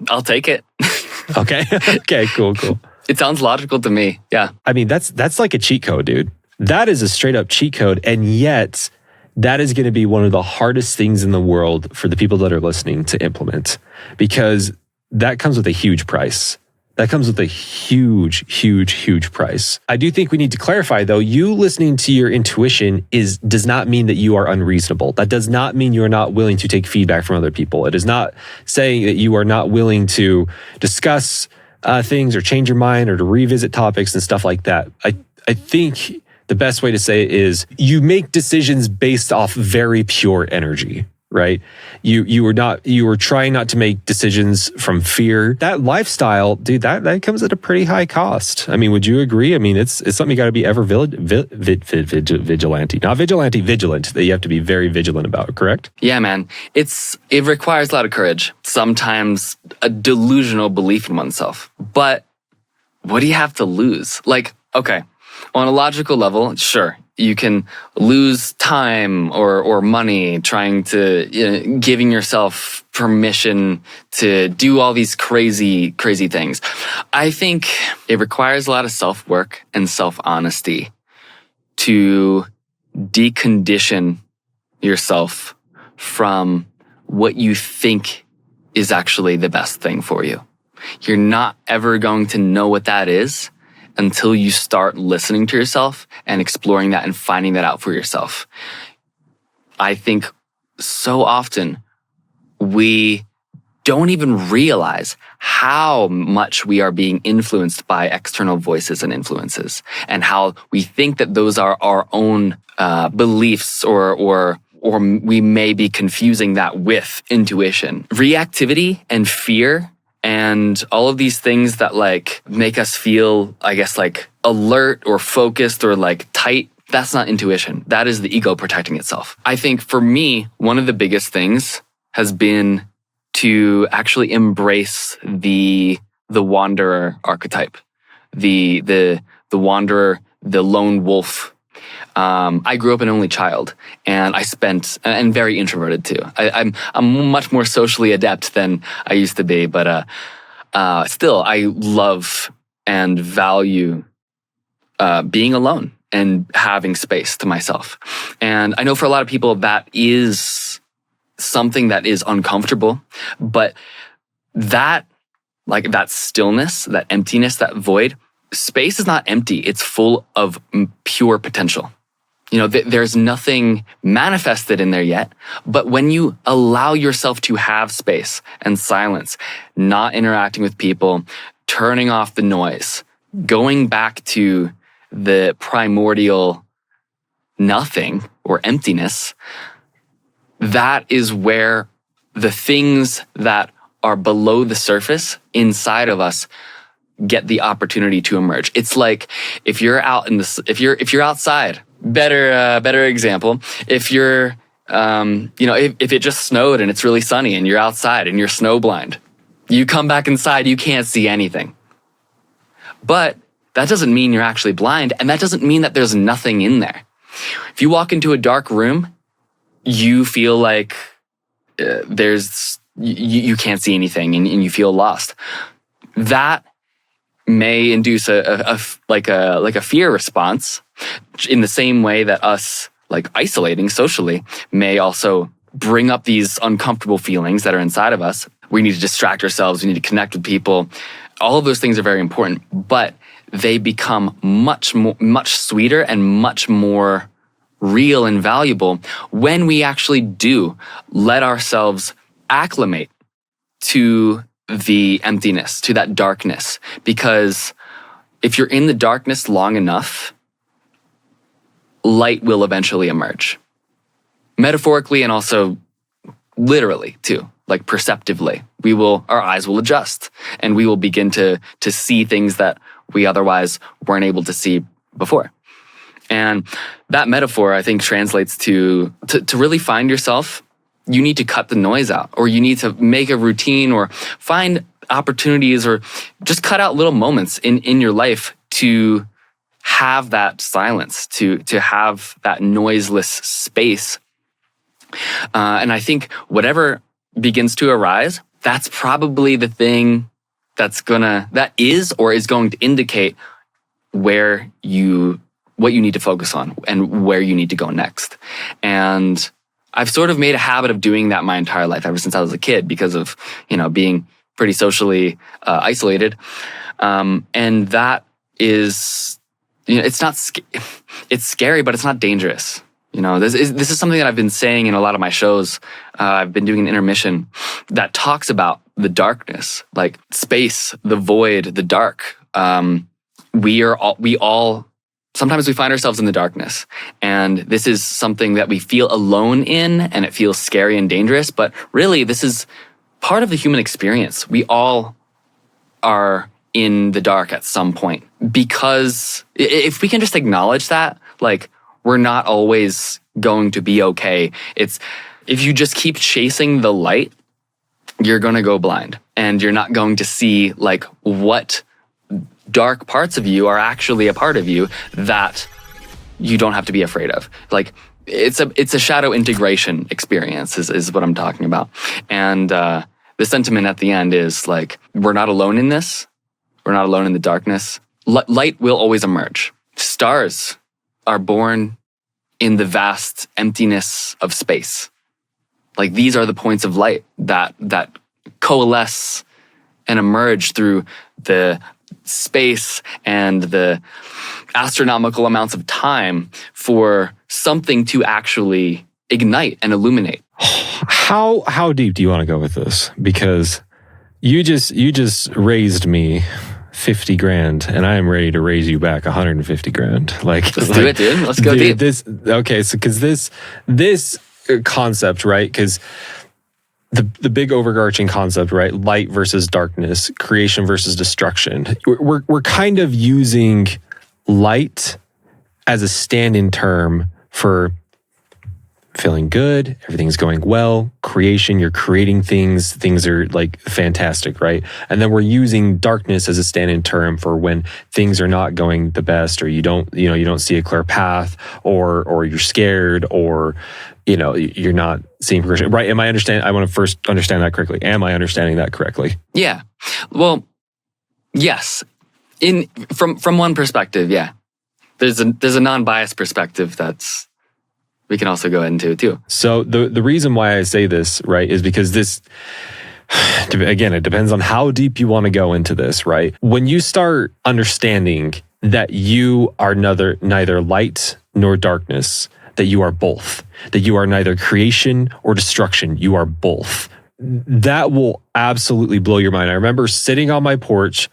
I'll take it. Okay. Okay. Cool. It sounds logical to me. Yeah. I mean, that's like a cheat code, dude. That is a straight up cheat code. And yet that is going to be one of the hardest things in the world for the people that are listening to implement, because that comes with a huge price. That comes with a huge price. I do think we need to clarify, though, you listening to your intuition does not mean that you are unreasonable. That does not mean you are not willing to take feedback from other people. It is not saying that you are not willing to discuss things or change your mind or to revisit topics and stuff like that. I think the best way to say it is you make decisions based off very pure energy, right? You were trying not to make decisions from fear. That lifestyle, dude, that comes at a pretty high cost. I mean, would you agree? I mean, it's something you got to be ever vigilante, not vigilante, vigilant, that you have to be very vigilant about, correct? Yeah, man. It requires a lot of courage, sometimes a delusional belief in oneself. But what do you have to lose? Like, okay, on a logical level, sure, you can lose time or money trying to, giving yourself permission to do all these crazy things. I think it requires a lot of self-work and self-honesty to decondition yourself from what you think is actually the best thing for you. You're not ever going to know what that is until you start listening to yourself and exploring that and finding that out for yourself. I think so often we don't even realize how much we are being influenced by external voices and influences, and how we think that those are our own beliefs, or we may be confusing that with intuition. Reactivity and fear and all of these things that like make us feel, I guess, like alert or focused or like tight, that's not intuition. That is the ego protecting itself. I think for me, one of the biggest things has been to actually embrace the wanderer archetype, the wanderer, the lone wolf. I grew up an only child, and and very introverted too. I'm much more socially adept than I used to be, but still, I love and value being alone and having space to myself. And I know for a lot of people that is something that is uncomfortable, but that like that stillness, that emptiness, that void. Space is not empty. It's full of pure potential. There's nothing manifested in there yet, but when you allow yourself to have space and silence, not interacting with people, turning off the noise, going back to the primordial nothing or emptiness, that is where the things that are below the surface inside of us get the opportunity to emerge. It's like if you're out if you're outside, better example, if you're if it just snowed and it's really sunny and you're outside and you're snowblind, you come back inside, you can't see anything. But that doesn't mean you're actually blind, and that doesn't mean that there's nothing in there. If you walk into a dark room, you feel like you can't see anything and you feel lost. That may induce a fear response, in the same way that us like isolating socially may also bring up these uncomfortable feelings that are inside of us. We need to distract ourselves. We need to connect with people. All of those things are very important, but they become much sweeter and much more real and valuable when we actually do let ourselves acclimate to the emptiness, to that darkness. Because if you're in the darkness long enough, light will eventually emerge. Metaphorically and also literally too, like perceptively. Our eyes will adjust and we will begin to see things that we otherwise weren't able to see before. And that metaphor, I think, translates to really find yourself. You need to cut the noise out, or you need to make a routine, or find opportunities, or just cut out little moments in your life to have that silence, to have that noiseless space. And I think whatever begins to arise, that's probably the thing that is going to indicate what you need to focus on and where you need to go next. And I've sort of made a habit of doing that my entire life, ever since I was a kid, because of, being pretty socially isolated. And that is, it's scary, but it's not dangerous. This is something that I've been saying in a lot of my shows. I've been doing an intermission that talks about the darkness, like space, the void, the dark. Sometimes we find ourselves in the darkness, and this is something that we feel alone in, and it feels scary and dangerous, but really this is part of the human experience. We all are in the dark at some point, because if we can just acknowledge that, like, we're not always going to be okay. If you just keep chasing the light, you're going to go blind, and you're not going to see like what dark parts of you are actually a part of you that you don't have to be afraid of. Like, it's a shadow integration experience is what I'm talking about. And the sentiment at the end is like, we're not alone in this. We're not alone in the darkness. Light will always emerge. Stars are born in the vast emptiness of space. Like, these are the points of light that coalesce and emerge through the space and the astronomical amounts of time for something to actually ignite and illuminate. How deep do you want to go with this? Because you just raised me 50 grand, and I am ready to raise you back 150 grand. Let's do it, dude. Let's go deep. Because this concept, right? Because the big overarching concept, right? Light versus darkness, creation versus destruction. We're kind of using light as a stand-in term for feeling good, everything's going well, creation, you're creating things are like fantastic, right? And then we're using darkness as a stand-in term for when things are not going the best, or you don't see a clear path, or you're scared, or you're not seeing progression, right? I want to first understand that correctly. Am I understanding that correctly? Yeah. Well, yes. From one perspective, yeah. There's a non-biased perspective that's we can also go into too. So the reason why I say this, right, is because there's again, it depends on how deep you want to go into this, right? When you start understanding that you are neither light nor darkness, that you are both, that you are neither creation or destruction, you are both, that will absolutely blow your mind. I remember sitting on my porch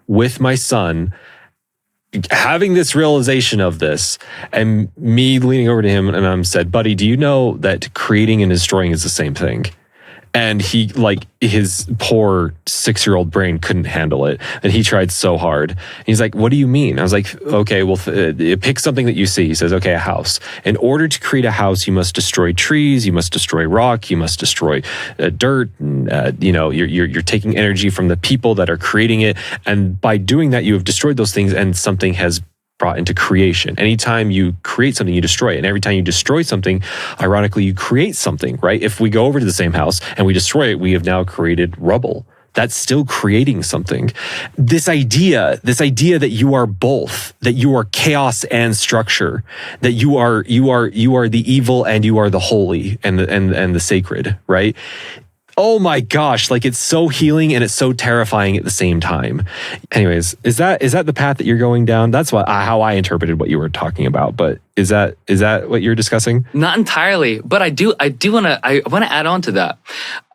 with my son, having this realization of this, and me leaning over to him and I said, buddy, do you know that creating and destroying is the same thing? And he, like, his poor 6-year-old brain couldn't handle it. And he tried so hard. And he's like, what do you mean? I was like, okay, well, pick something that you see. He says, okay, a house. In order to create a house, you must destroy trees, you must destroy rock, you must destroy dirt. And, you're taking energy from the people that are creating it. And by doing that, you have destroyed those things and something has brought into creation. Anytime you create something, you destroy it. And every time you destroy something, ironically, you create something, right? If we go over to the same house and we destroy it, we have now created rubble. That's still creating something. This idea that you are both, that you are chaos and structure, that you are the evil and you are the holy and the sacred, right? Oh my gosh, like, it's so healing and it's so terrifying at the same time. Anyways, is that the path that you're going down? That's how I interpreted what you were talking about. But is that what you're discussing? Not entirely, but I want to add on to that.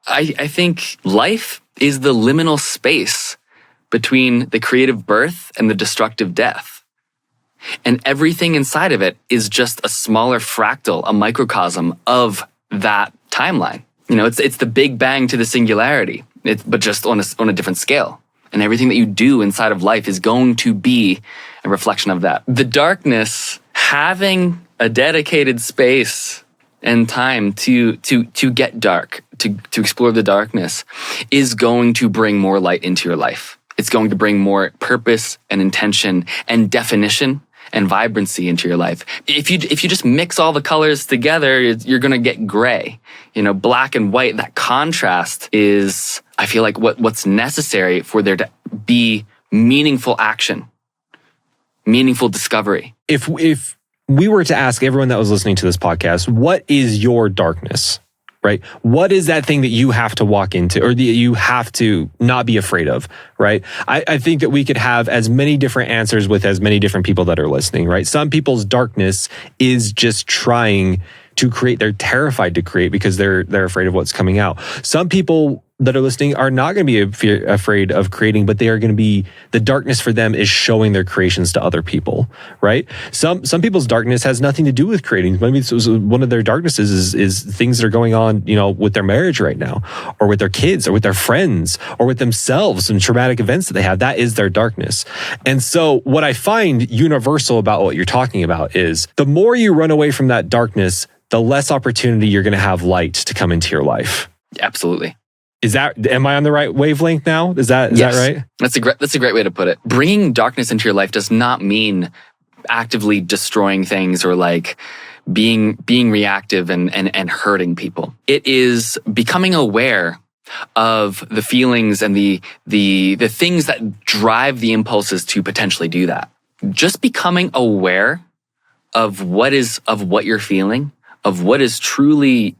I think life is the liminal space between the creative birth and the destructive death. And everything inside of it is just a smaller fractal, a microcosm of that timeline. It's the Big Bang to the singularity, but just on a different scale. And everything that you do inside of life is going to be a reflection of that. The darkness, having a dedicated space and time to get dark, to explore the darkness, is going to bring more light into your life. It's going to bring more purpose and intention and definition and vibrancy into your life. If you just mix all the colors together, you're going to get gray. Black and white, that contrast is, I feel like, what's necessary for there to be meaningful action, meaningful discovery. If we were to ask everyone that was listening to this podcast, what is your darkness? Right? What is that thing that you have to walk into or that you have to not be afraid of, right? I think that we could have as many different answers with as many different people that are listening, right? Some people's darkness is just trying to create. They're terrified to create because they're afraid of what's coming out. Some people that are listening are not going to be afraid of creating, but they are going to be, the darkness for them is showing their creations to other people, right? Some people's darkness has nothing to do with creating. Maybe one of their darknesses is things that are going on, with their marriage right now, or with their kids, or with their friends, or with themselves, some traumatic events that they have. That is their darkness. And so what I find universal about what you're talking about is the more you run away from that darkness, the less opportunity you're going to have light to come into your life. Absolutely. Am I on the right wavelength now? Is that right? That's a great way to put it. Bringing darkness into your life does not mean actively destroying things or like being reactive and hurting people. It is becoming aware of the feelings and the things that drive the impulses to potentially do that. Just becoming aware of what you're feeling, of what is truly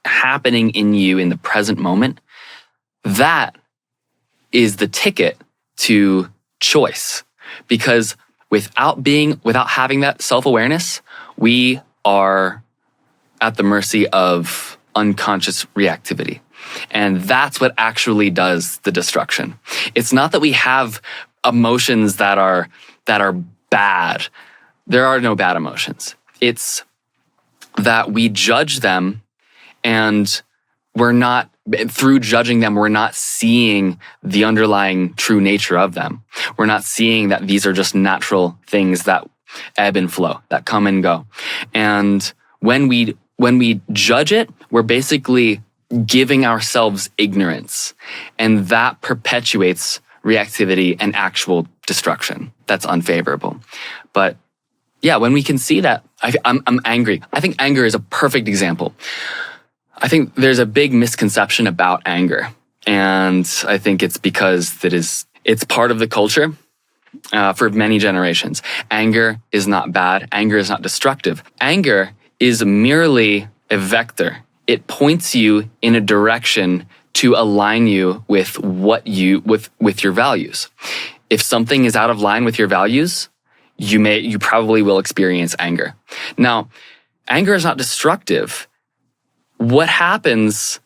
happening in you in the present moment. That is the ticket to choice, because without having that self-awareness, we are at the mercy of unconscious reactivity. And that's what actually does the destruction. It's not that we have emotions that are bad. There are no bad emotions. It's that we judge them, and through judging them, we're not seeing the underlying true nature of them. We're not seeing that these are just natural things that ebb and flow, that come and go. And when we judge it, we're basically giving ourselves ignorance. And that perpetuates reactivity and actual destruction. That's unfavorable. But yeah, when we can see that, I'm angry. I think anger is a perfect example. I think there's a big misconception about anger. And I think it's because it's part of the culture for many generations. Anger is not bad. Anger is not destructive. Anger is merely a vector. It points you in a direction to align you with with your values. If something is out of line with your values, you probably will experience anger. Now, anger is not destructive. What happens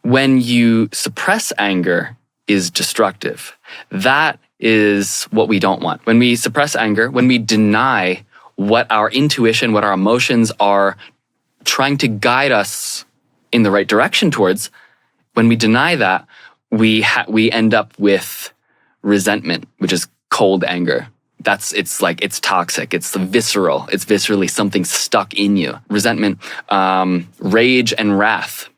when you suppress anger is destructive. That is what we don't want. When we suppress anger, when we deny what our intuition, what our emotions are trying to guide us in the right direction towards, when we deny that, we end up with resentment, which is cold anger. It's toxic. It's visceral. It's viscerally something stuck in you. Resentment, rage, and wrath.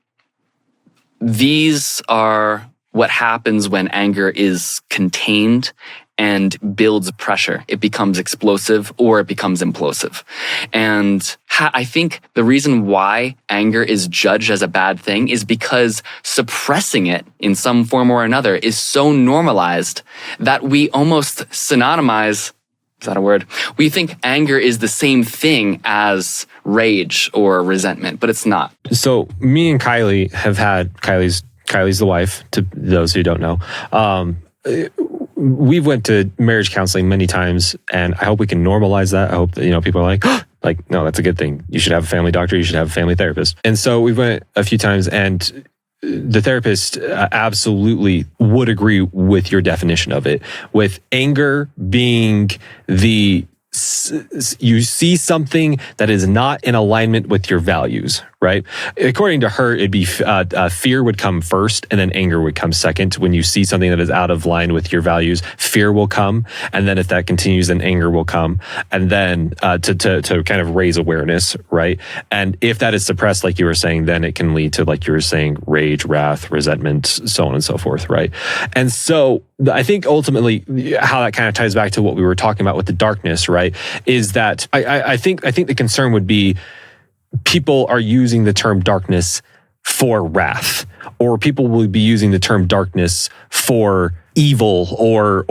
These are what happens when anger is contained and builds pressure. It becomes explosive or it becomes implosive. And I think the reason why anger is judged as a bad thing is because suppressing it in some form or another is so normalized that we almost synonymize, is that a word? We think anger is the same thing as rage or resentment, but it's not. So me and Kylie have had, Kylie's the wife, to those who don't know. We've went to marriage counseling many times, and I hope we can normalize that. I hope that, people are like, no, that's a good thing. You should have a family doctor. You should have a family therapist. And so we went a few times, and the therapist absolutely would agree with your definition of it, with anger being you see something that is not in alignment with your values, right? According to her, it'd be fear would come first, and then anger would come second. When you see something that is out of line with your values, fear will come, and then if that continues, then anger will come, and then to kind of raise awareness, right? And if that is suppressed, like you were saying, then it can lead to, like you were saying, rage, wrath, resentment, so on and so forth, right? And so I think ultimately how that kind of ties back to what we were talking about with the darkness, right? Is that I think the concern would be people are using the term darkness for wrath, or people will be using the term darkness for evil or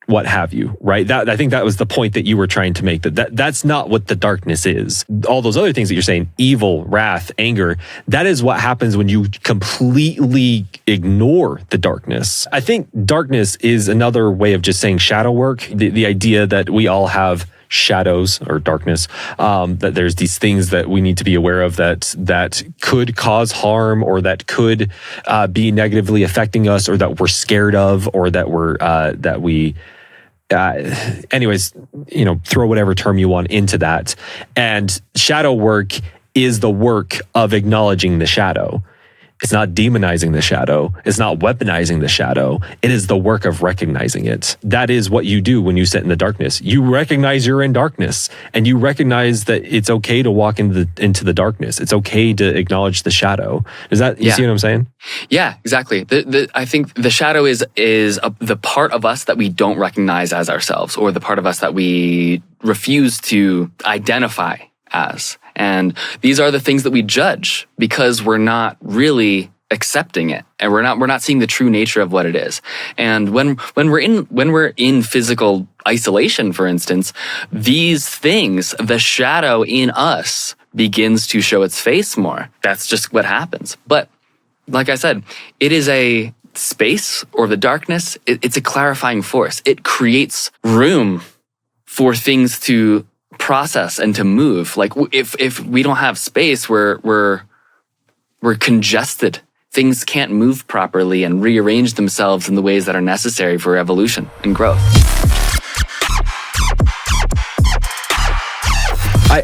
what have you, right? I think that was the point that you were trying to make, that's not what the darkness is. All those other things that you're saying, evil, wrath, anger, that is what happens when you completely ignore the darkness. I think darkness is another way of just saying shadow work. The idea that we all have shadows or darkness, that there's these things that we need to be aware of that could cause harm, or that could be negatively affecting us, or that we're scared of, or that we anyways, throw whatever term you want into that. And shadow work is the work of acknowledging the shadow. It's not demonizing the shadow. It's not weaponizing the shadow. It is the work of recognizing it. That is what you do when you sit in the darkness. You recognize you're in darkness, and you recognize that it's okay to walk into the darkness. It's okay to acknowledge the shadow. You see what I'm saying? Yeah, exactly. I think the shadow is the part of us that we don't recognize as ourselves, or the part of us that we refuse to identify as. And these are the things that we judge because we're not really accepting it, and we're not seeing the true nature of what it is. And when we're in physical isolation, for instance, these things, the shadow in us begins to show its face more. That's just what happens. But like I said, it is a space, or the darkness, it's a clarifying force. It creates room for things to process and to move. Like if we don't have space, we're congested. Things can't move properly and rearrange themselves in the ways that are necessary for evolution and growth.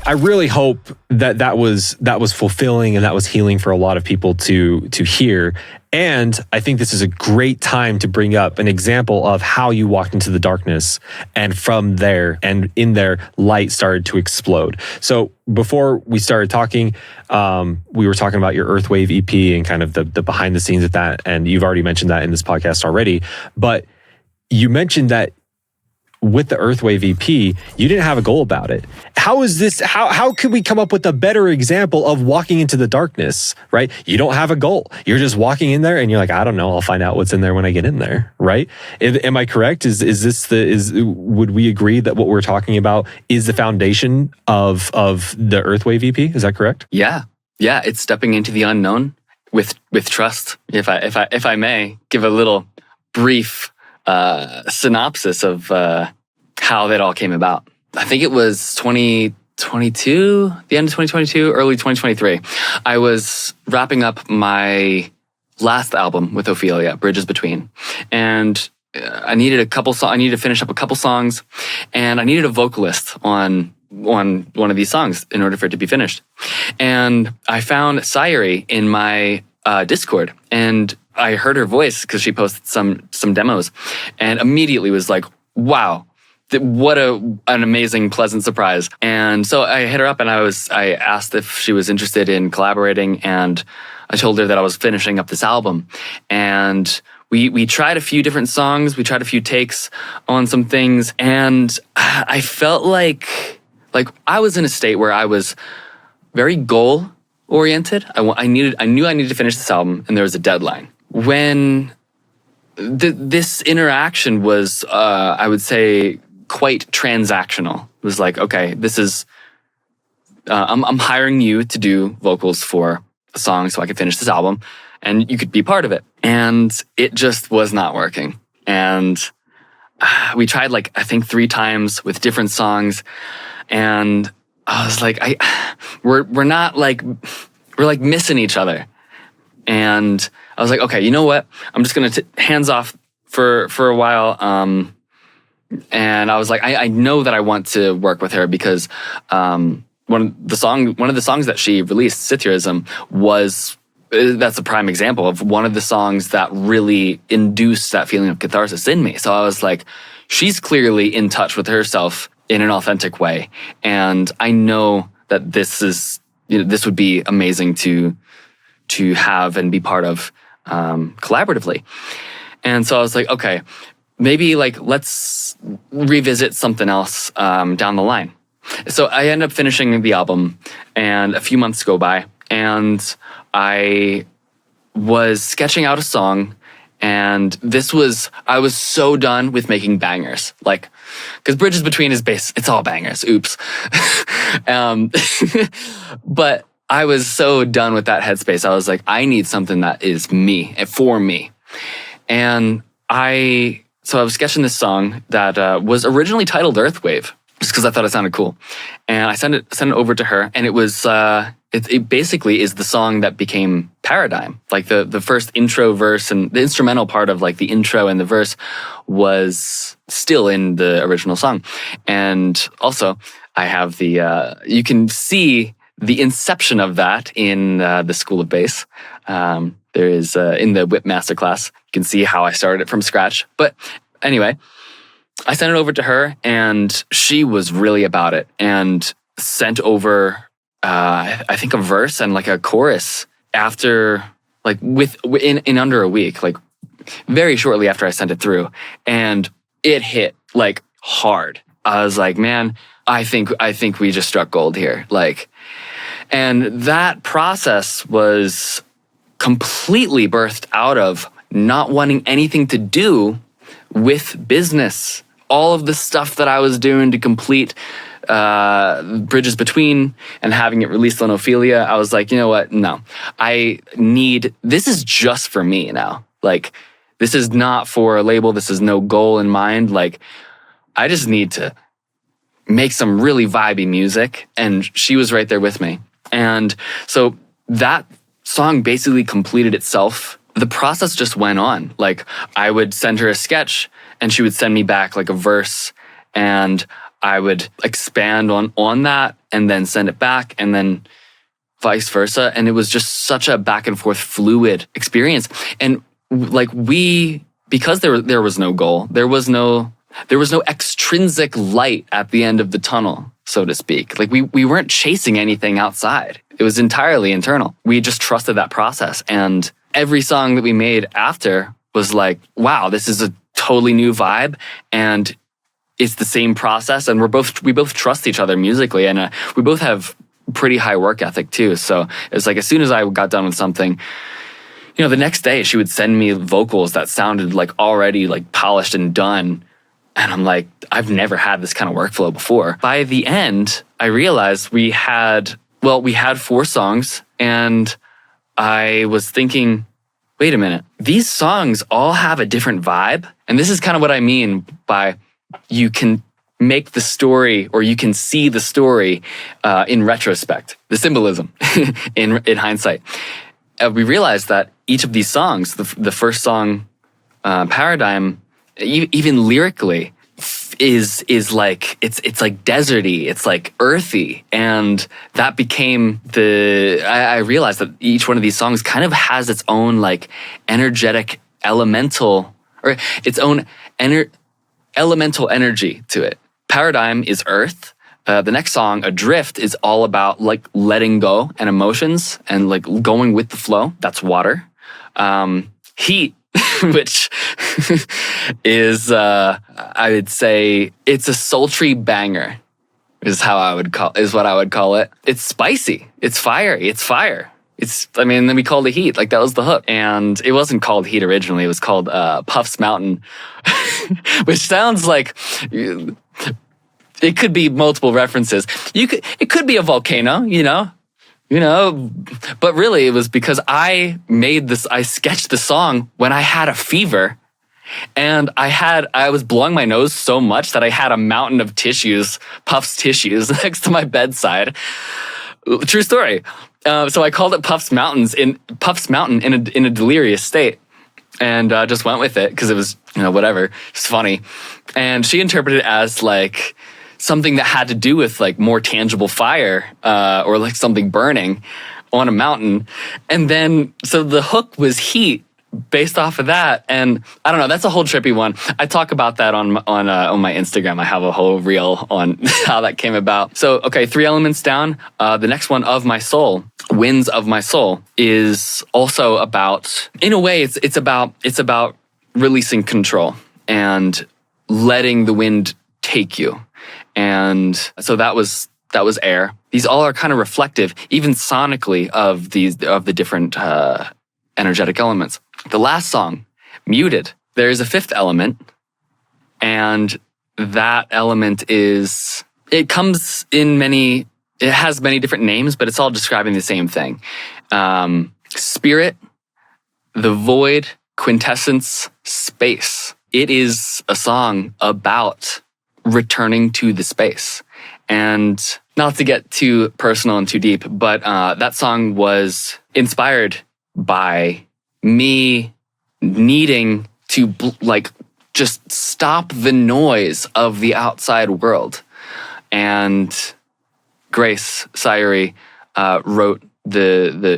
I really hope that was fulfilling and that was healing for a lot of people to hear. And I think this is a great time to bring up an example of how you walked into the darkness, and from there and in there, light started to explode. So before we started talking, we were talking about your Earthwave EP and kind of the behind the scenes of that. And you've already mentioned that in this podcast already, but you mentioned that with the Earthwave EP, you didn't have a goal about it. How is this? How could we come up with a better example of walking into the darkness, right? You don't have a goal. You're just walking in there and you're like, I don't know, I'll find out what's in there when I get in there, right? Am I correct? Would we agree that what we're talking about is the foundation of the Earthwave EP? Is that correct? Yeah. It's stepping into the unknown, with trust. If I may give a little brief synopsis of how that all came about. I think it was 2022, the end of 2022, early 2023. I was wrapping up my last album with Ophelia, Bridges Between, and I needed I needed to finish up a couple songs, and I needed a vocalist on one of these songs in order for it to be finished. And I found Sayuri in my Discord, and I heard her voice because she posted some demos, and immediately was like, wow, what an amazing, pleasant surprise. And so I hit her up, and I asked if she was interested in collaborating, and I told her that I was finishing up this album. And we tried a few different songs, we tried a few takes on some things, and I felt like I was in a state where I was very goal oriented. I knew I needed to finish this album, and there was a deadline. When this interaction was, I would say, quite transactional. It was like, okay, this is, I'm hiring you to do vocals for a song so I could finish this album, and you could be part of it. And it just was not working. And we tried I think 3 times with different songs, and I was like, we're not we're missing each other. And I was like, okay, you know what? I'm just gonna hands off for a while. And I was like, I know that I want to work with her because one of the songs that she released, Sithyaism, that's a prime example of one of the songs that really induced that feeling of catharsis in me. So I was like, she's clearly in touch with herself in an authentic way, and I know that this would be amazing to have and be part of collaboratively. And so I was like, okay, maybe let's revisit something else down the line. So I end up finishing the album, and a few months go by, and I was sketching out a song, and I was so done with making bangers. Because Bridges Between is it's all bangers. Oops. But I was so done with that headspace. I was like, I need something that is me, for me. And so I was sketching this song that was originally titled Earthwave, just because I thought it sounded cool. And I sent it over to her, and it was it basically is the song that became Paradigm. The first intro verse and the instrumental part of the intro and the verse was still in the original song. And also I have you can see the inception of that in the School of Bass. There is in the Whip Masterclass, you can see how I started it from scratch. But anyway, I sent it over to her, and she was really about it, and sent over I think a verse and a chorus after in under a week, very shortly after I sent it through, and it hit hard. I was like, man, I think we just struck gold here. And that process was completely birthed out of not wanting anything to do with business. All of the stuff that I was doing to complete Bridges Between and having it released on Ophelia, I was like, you know what? No, this is just for me now. This is not for a label. This is no goal in mind. I just need to make some really vibey music. And she was right there with me. And so that song basically completed itself. The process just went on. I would send her a sketch, and she would send me back a verse, and I would expand on that and then send it back, and then vice versa. And it was just such a back and forth fluid experience. And because there was no goal, there was no extrinsic light at the end of the tunnel, so to speak. We weren't chasing anything outside. It was entirely internal. We just trusted that process. And every song that we made after was wow, this is a totally new vibe, and it's the same process, and we both trust each other musically, and we both have pretty high work ethic too. So it's as soon as I got done with something, the next day she would send me vocals that sounded already polished and done, and I'm like, I've never had this kind of workflow before. By the end, I realized we had 4 songs, and I was thinking, wait a minute, these songs all have a different vibe. And this is kind of what I mean by you can make the story, or you can see the story in retrospect, the symbolism in hindsight. We realized that each of these songs, the first song, Paradigm, even lyrically, is like it's like deserty, it's like earthy, and that became I realized that each one of these songs kind of has its own like energetic elemental, or its own elemental energy to it. Paradigm is earth. The next song, Adrift, is all about like letting go and emotions and like going with the flow. That's water. Heat, which is, I would say, it's a sultry banger, is what I would call it. It's spicy. It's fiery. It's fire. Then we called it Heat. Like, that was the hook. And it wasn't called Heat originally. It was called Puff's Mountain, which sounds like it could be multiple references. It could be a volcano, you know, but really it was because I sketched the song when I had a fever, and I was blowing my nose so much that I had a mountain of Puff's tissues next to my bedside. True story. So I called it Puff's Mountain in a delirious state, and just went with it because it was, whatever. It's funny. And she interpreted it as like something that had to do with like more tangible fire, or like something burning on a mountain. And then, so the hook was heat based off of that. And I don't know, that's a whole trippy one. I talk about that on my Instagram. I have a whole reel on how that came about. So, okay, 3 elements down. The next one, Of My Soul, Winds of My Soul, is also about, in a way, it's about releasing control and letting the wind take you. And so that was air. These all are kind of reflective, even sonically, of the different energetic elements. The last song, Muted, there is a 5th element, and that element has many different names, but it's all describing the same thing. Spirit, the void, quintessence, space. It is a song about returning to the space. And not to get too personal and too deep, but that song was inspired by me needing to just stop the noise of the outside world. And Grace Sayuri wrote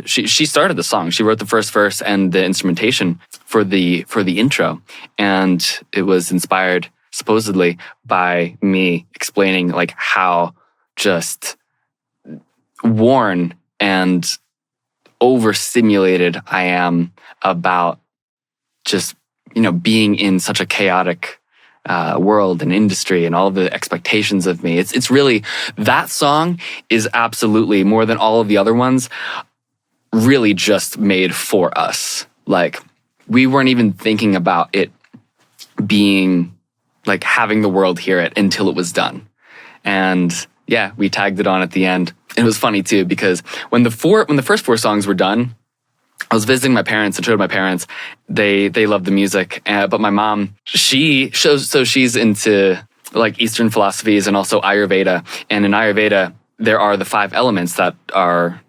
she started the song. She wrote the first verse and the instrumentation for the intro, and it was inspired supposedly by me explaining like how just worn and overstimulated I am about just, being in such a chaotic world and industry and all of the expectations of me. It's really, that song is absolutely, more than all of the other ones, really just made for us. Like, we weren't even thinking about it being like having the world hear it until it was done. And yeah, we tagged it on at the end. It was funny too, because when the first 4 songs were done, I was visiting my parents and showed my parents. They love the music, but my mom, she's into like Eastern philosophies and also Ayurveda. And in Ayurveda, there are the 5 elements that are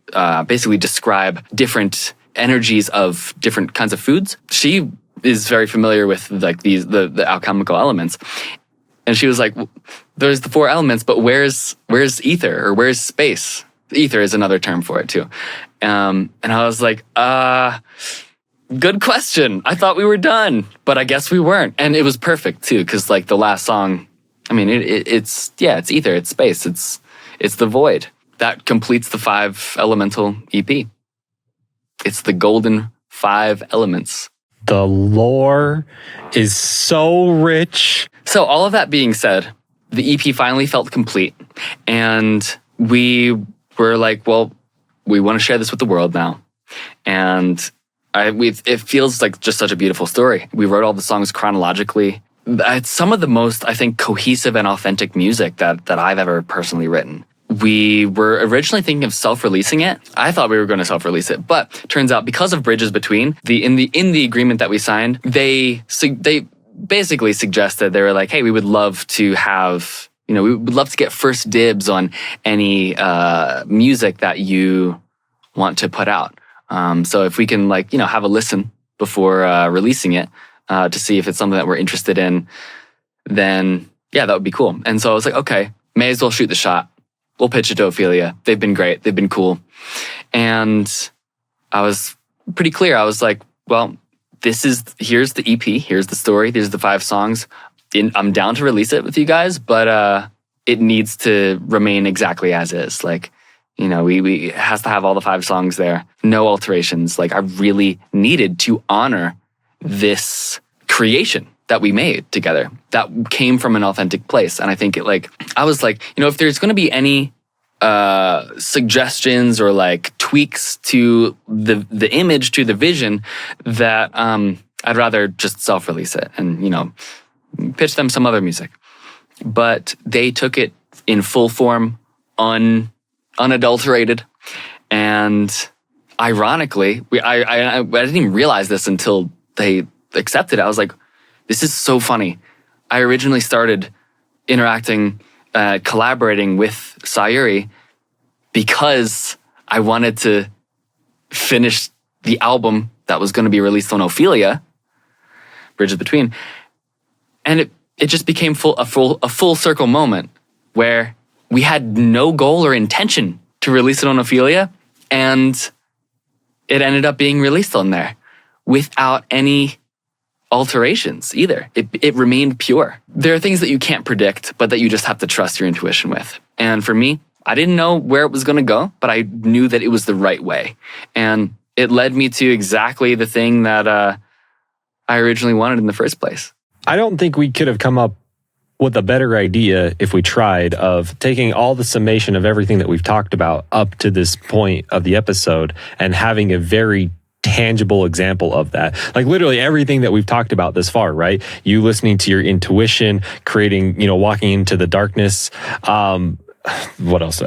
basically describe different energies of different kinds of foods. She is very familiar with like the alchemical elements. And she was like, there's the 4 elements, but where's ether, or where's space? Ether is another term for it too. And I was like, good question. I thought we were done, but I guess we weren't. And it was perfect too, because like the last song, it's ether, it's space, it's the void. That completes the 5 elemental EP. It's the golden 5 elements. The lore is so rich. So all of that being said, the EP finally felt complete, and we were like, well, we want to share this with the world now. And it feels like just such a beautiful story. We wrote all the songs chronologically. It's some of the most, I think, cohesive and authentic music that I've ever personally written. we were originally thinking of self-releasing it. I thought we were going to self-release it, but turns out because of Bridges Between, in the agreement that we signed, they basically suggested, they were like, hey, we would love to have, we would love to get first dibs on any music that you want to put out. So if we can have a listen before releasing it to see if it's something that we're interested in, then yeah, that would be cool. And so I was like, okay, may as well shoot the shot. We'll pitch it to Ophelia. They've been great. They've been cool. And I was pretty clear. I was like, well, here's the EP. Here's the story. These are the 5 songs. I'm down to release it with you guys, but it needs to remain exactly as is. We has to have all the 5 songs there. No alterations. I really needed to honor this creation that we made together that came from an authentic place. And I think I was like, if there's going to be any suggestions or tweaks to the image, to the vision, that I'd rather just self-release it and, pitch them some other music. But they took it in full form, unadulterated. And ironically, I didn't even realize this until they accepted it. I was like, this is so funny. I originally started interacting, collaborating with Sayuri because I wanted to finish the album that was going to be released on Ophelia, Bridges Between. And it just became a full circle moment where we had no goal or intention to release it on Ophelia, and it ended up being released on there without any alterations either. It remained pure. There are things that you can't predict, but that you just have to trust your intuition with. And for me, I didn't know where it was going to go, but I knew that it was the right way. And it led me to exactly the thing that I originally wanted in the first place. I don't think we could have come up with a better idea if we tried, of taking all the summation of everything that we've talked about up to this point of the episode and having a very tangible example of that. Literally everything that we've talked about this far, right? You listening to your intuition, creating, walking into the darkness. What else?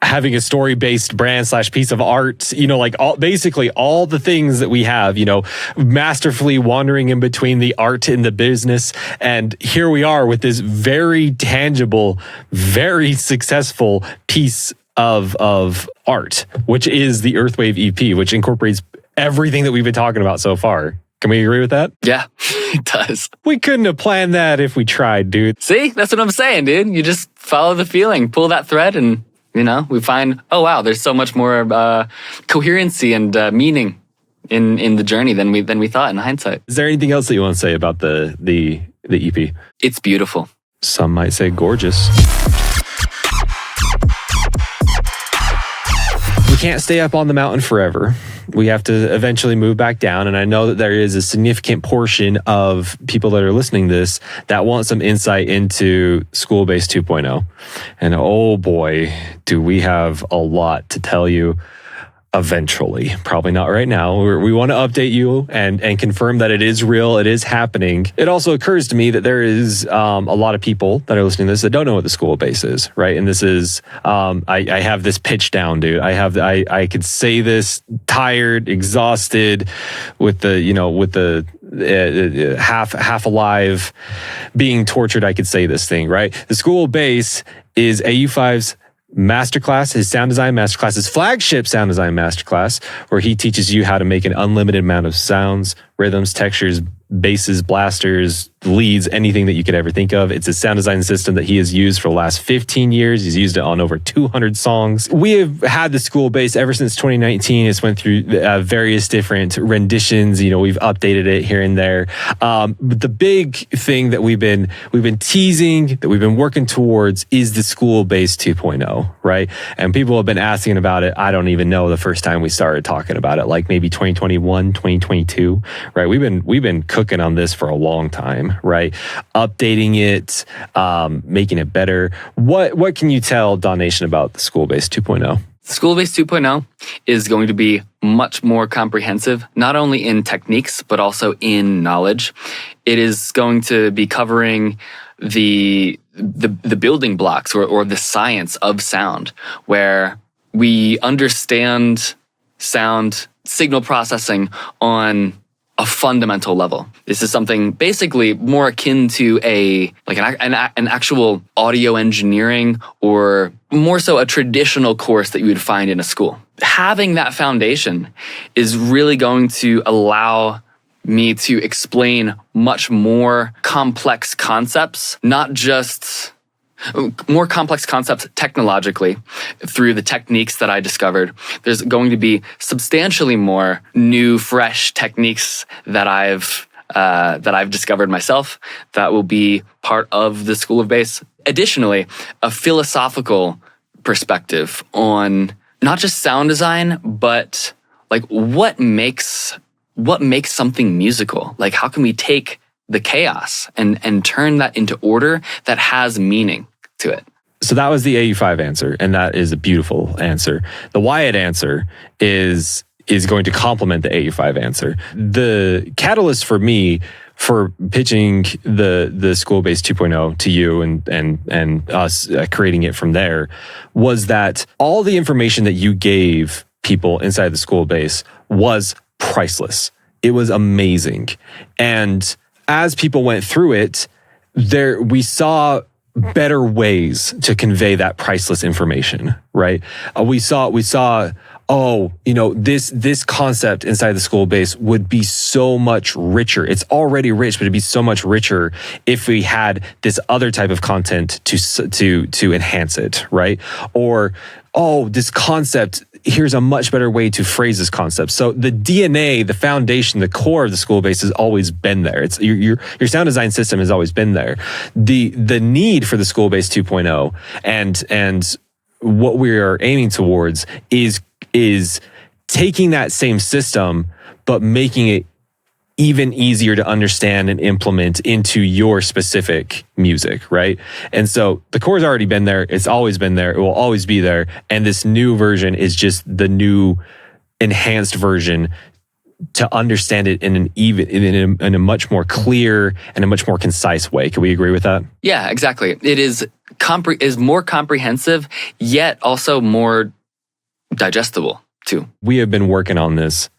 Having a story-based brand / piece of art, basically all the things that we have, masterfully wandering in between the art and the business. And here we are with this very tangible, very successful piece of art, which is the Earthwave EP, which incorporates everything that we've been talking about so far. Can we agree with that? Yeah, it does. We couldn't have planned that if we tried, dude. See, that's what I'm saying, dude. You just follow the feeling, pull that thread, and we find, oh wow, there's so much more coherency and meaning in the journey than we thought in hindsight. Is there anything else that you want to say about the EP? It's beautiful. Some might say gorgeous. We can't stay up on the mountain forever. We have to eventually move back down. And I know that there is a significant portion of people that are listening to this that want some insight into School-Based 2.0. And oh boy, do we have a lot to tell you eventually. Probably not right now. We want to update you and confirm that it is real, it is happening. It also occurs to me that there is a lot of people that are listening to this that don't know what the school base is, right? And this is, I have this pitch down, dude. I could say this tired, exhausted, with the half alive, being tortured. I could say this thing, right? The school base is Au5's masterclass, his sound design masterclass, his flagship sound design masterclass, where he teaches you how to make an unlimited amount of sounds, rhythms, textures, basses, blasters, leads, anything that you could ever think of. It's a sound design system that he has used for the last 15 years. He's used it on over 200 songs. We have had the school bass ever since 2019. It's went through various different renditions. We've updated it here and there. But the big thing that we've been teasing, that we've been working towards, is the school bass 2.0, right? And people have been asking about it. I don't even know the first time we started talking about it, like maybe 2021, 2022, right? We've been cooking on this for a long time, right? Updating it, making it better. What can you tell Daw Nation about the School-Based 2.0? School-Based 2.0 is going to be much more comprehensive, not only in techniques, but also in knowledge. It is going to be covering the the building blocks or the science of sound, where we understand sound signal processing on a fundamental level. This is something basically more akin to an actual audio engineering, or more so a traditional course that you would find in a school. Having that foundation is really going to allow me to explain much more complex concepts, not just more complex concepts technologically through the techniques that I discovered. There's going to be substantially more new, fresh techniques that I've discovered myself that will be part of the School of Bass. Additionally, a philosophical perspective on not just sound design, but like what makes something musical? Like, how can we take the chaos and turn that into order that has meaning to it? So that was the Au5 answer, and that is a beautiful answer. The Wyatt answer is going to complement the Au5 answer. The catalyst for me for pitching the School Bass 2.0 to you and us creating it from there was that all the information that you gave people inside the School Bass was priceless. It was amazing. And as people went through it, we saw better ways to convey that priceless information, right? We saw, this concept inside the School Bass would be so much richer. It's already rich, but it'd be so much richer if we had this other type of content to enhance it, right? Or, this concept, here's a much better way to phrase this concept. So the DNA, the foundation, the core of the School Bass has always been there. It's your sound design system has always been there. The need for the School Bass 2.0 and what we are aiming towards is taking that same system, but making it even easier to understand and implement into your specific music, right? And so the core's already been there. It's always been there. It will always be there. And this new version is just the new enhanced version to understand it in a much more clear and a much more concise way. Can we agree with that? Yeah, exactly. It is more comprehensive, yet also more digestible too. We have been working on this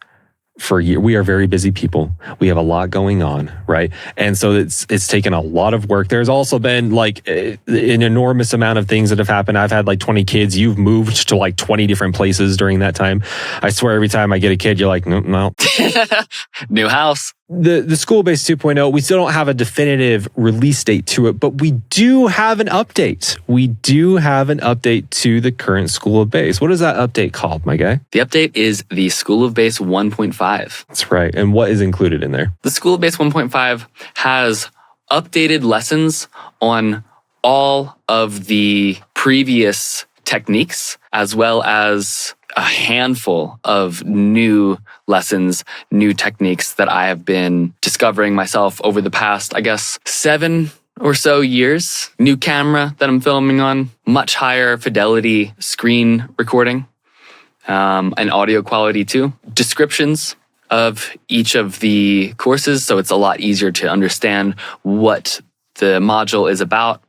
for a year. We are very busy people. We have a lot going on, right? And so it's taken a lot of work. There's also been like an enormous amount of things that have happened. I've had like 20 kids. You've moved to like 20 different places during that time. I swear every time I get a kid, you're like, no. New house. The School Bass 2.0, we still don't have a definitive release date to it, but we do have an update. We do have an update to the current School of Bass. What is that update called, my guy? The update is the School of Bass 1.5. That's right. And what is included in there? The School of Bass 1.5 has updated lessons on all of the previous techniques, as well as a handful of new lessons, new techniques that I have been discovering myself over the past, 7 or so years. New camera that I'm filming on, much higher fidelity screen recording, and audio quality too. Descriptions of each of the courses, so it's a lot easier to understand what the module is about,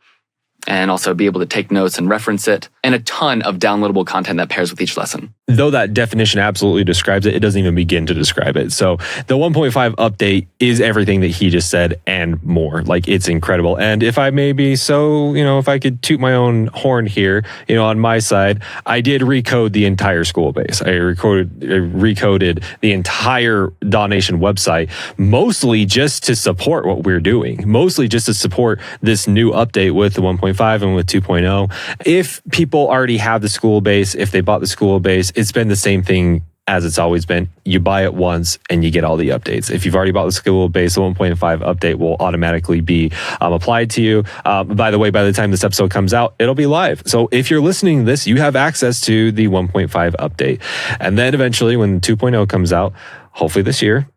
and also be able to take notes and reference it, and a ton of downloadable content that pairs with each lesson. Though that definition absolutely describes it, it doesn't even begin to describe it. So the 1.5 update is everything that he just said and more. Like, it's incredible. And if I may be so, if I could toot my own horn here, on my side, I did recode the entire School Bass. I recoded the entire DAW Nation website, mostly just to support what we're doing, mostly just to support this new update with the 1.5 and with 2.0. If people already have the School Bass, if they bought the School Bass, it's been the same thing as it's always been. You buy it once and you get all the updates. If you've already bought the School Bass, the 1.5 update will automatically be applied to you. By the way, by the time this episode comes out, it'll be live. So if you're listening to this, you have access to the 1.5 update. And then eventually when 2.0 comes out, hopefully this year,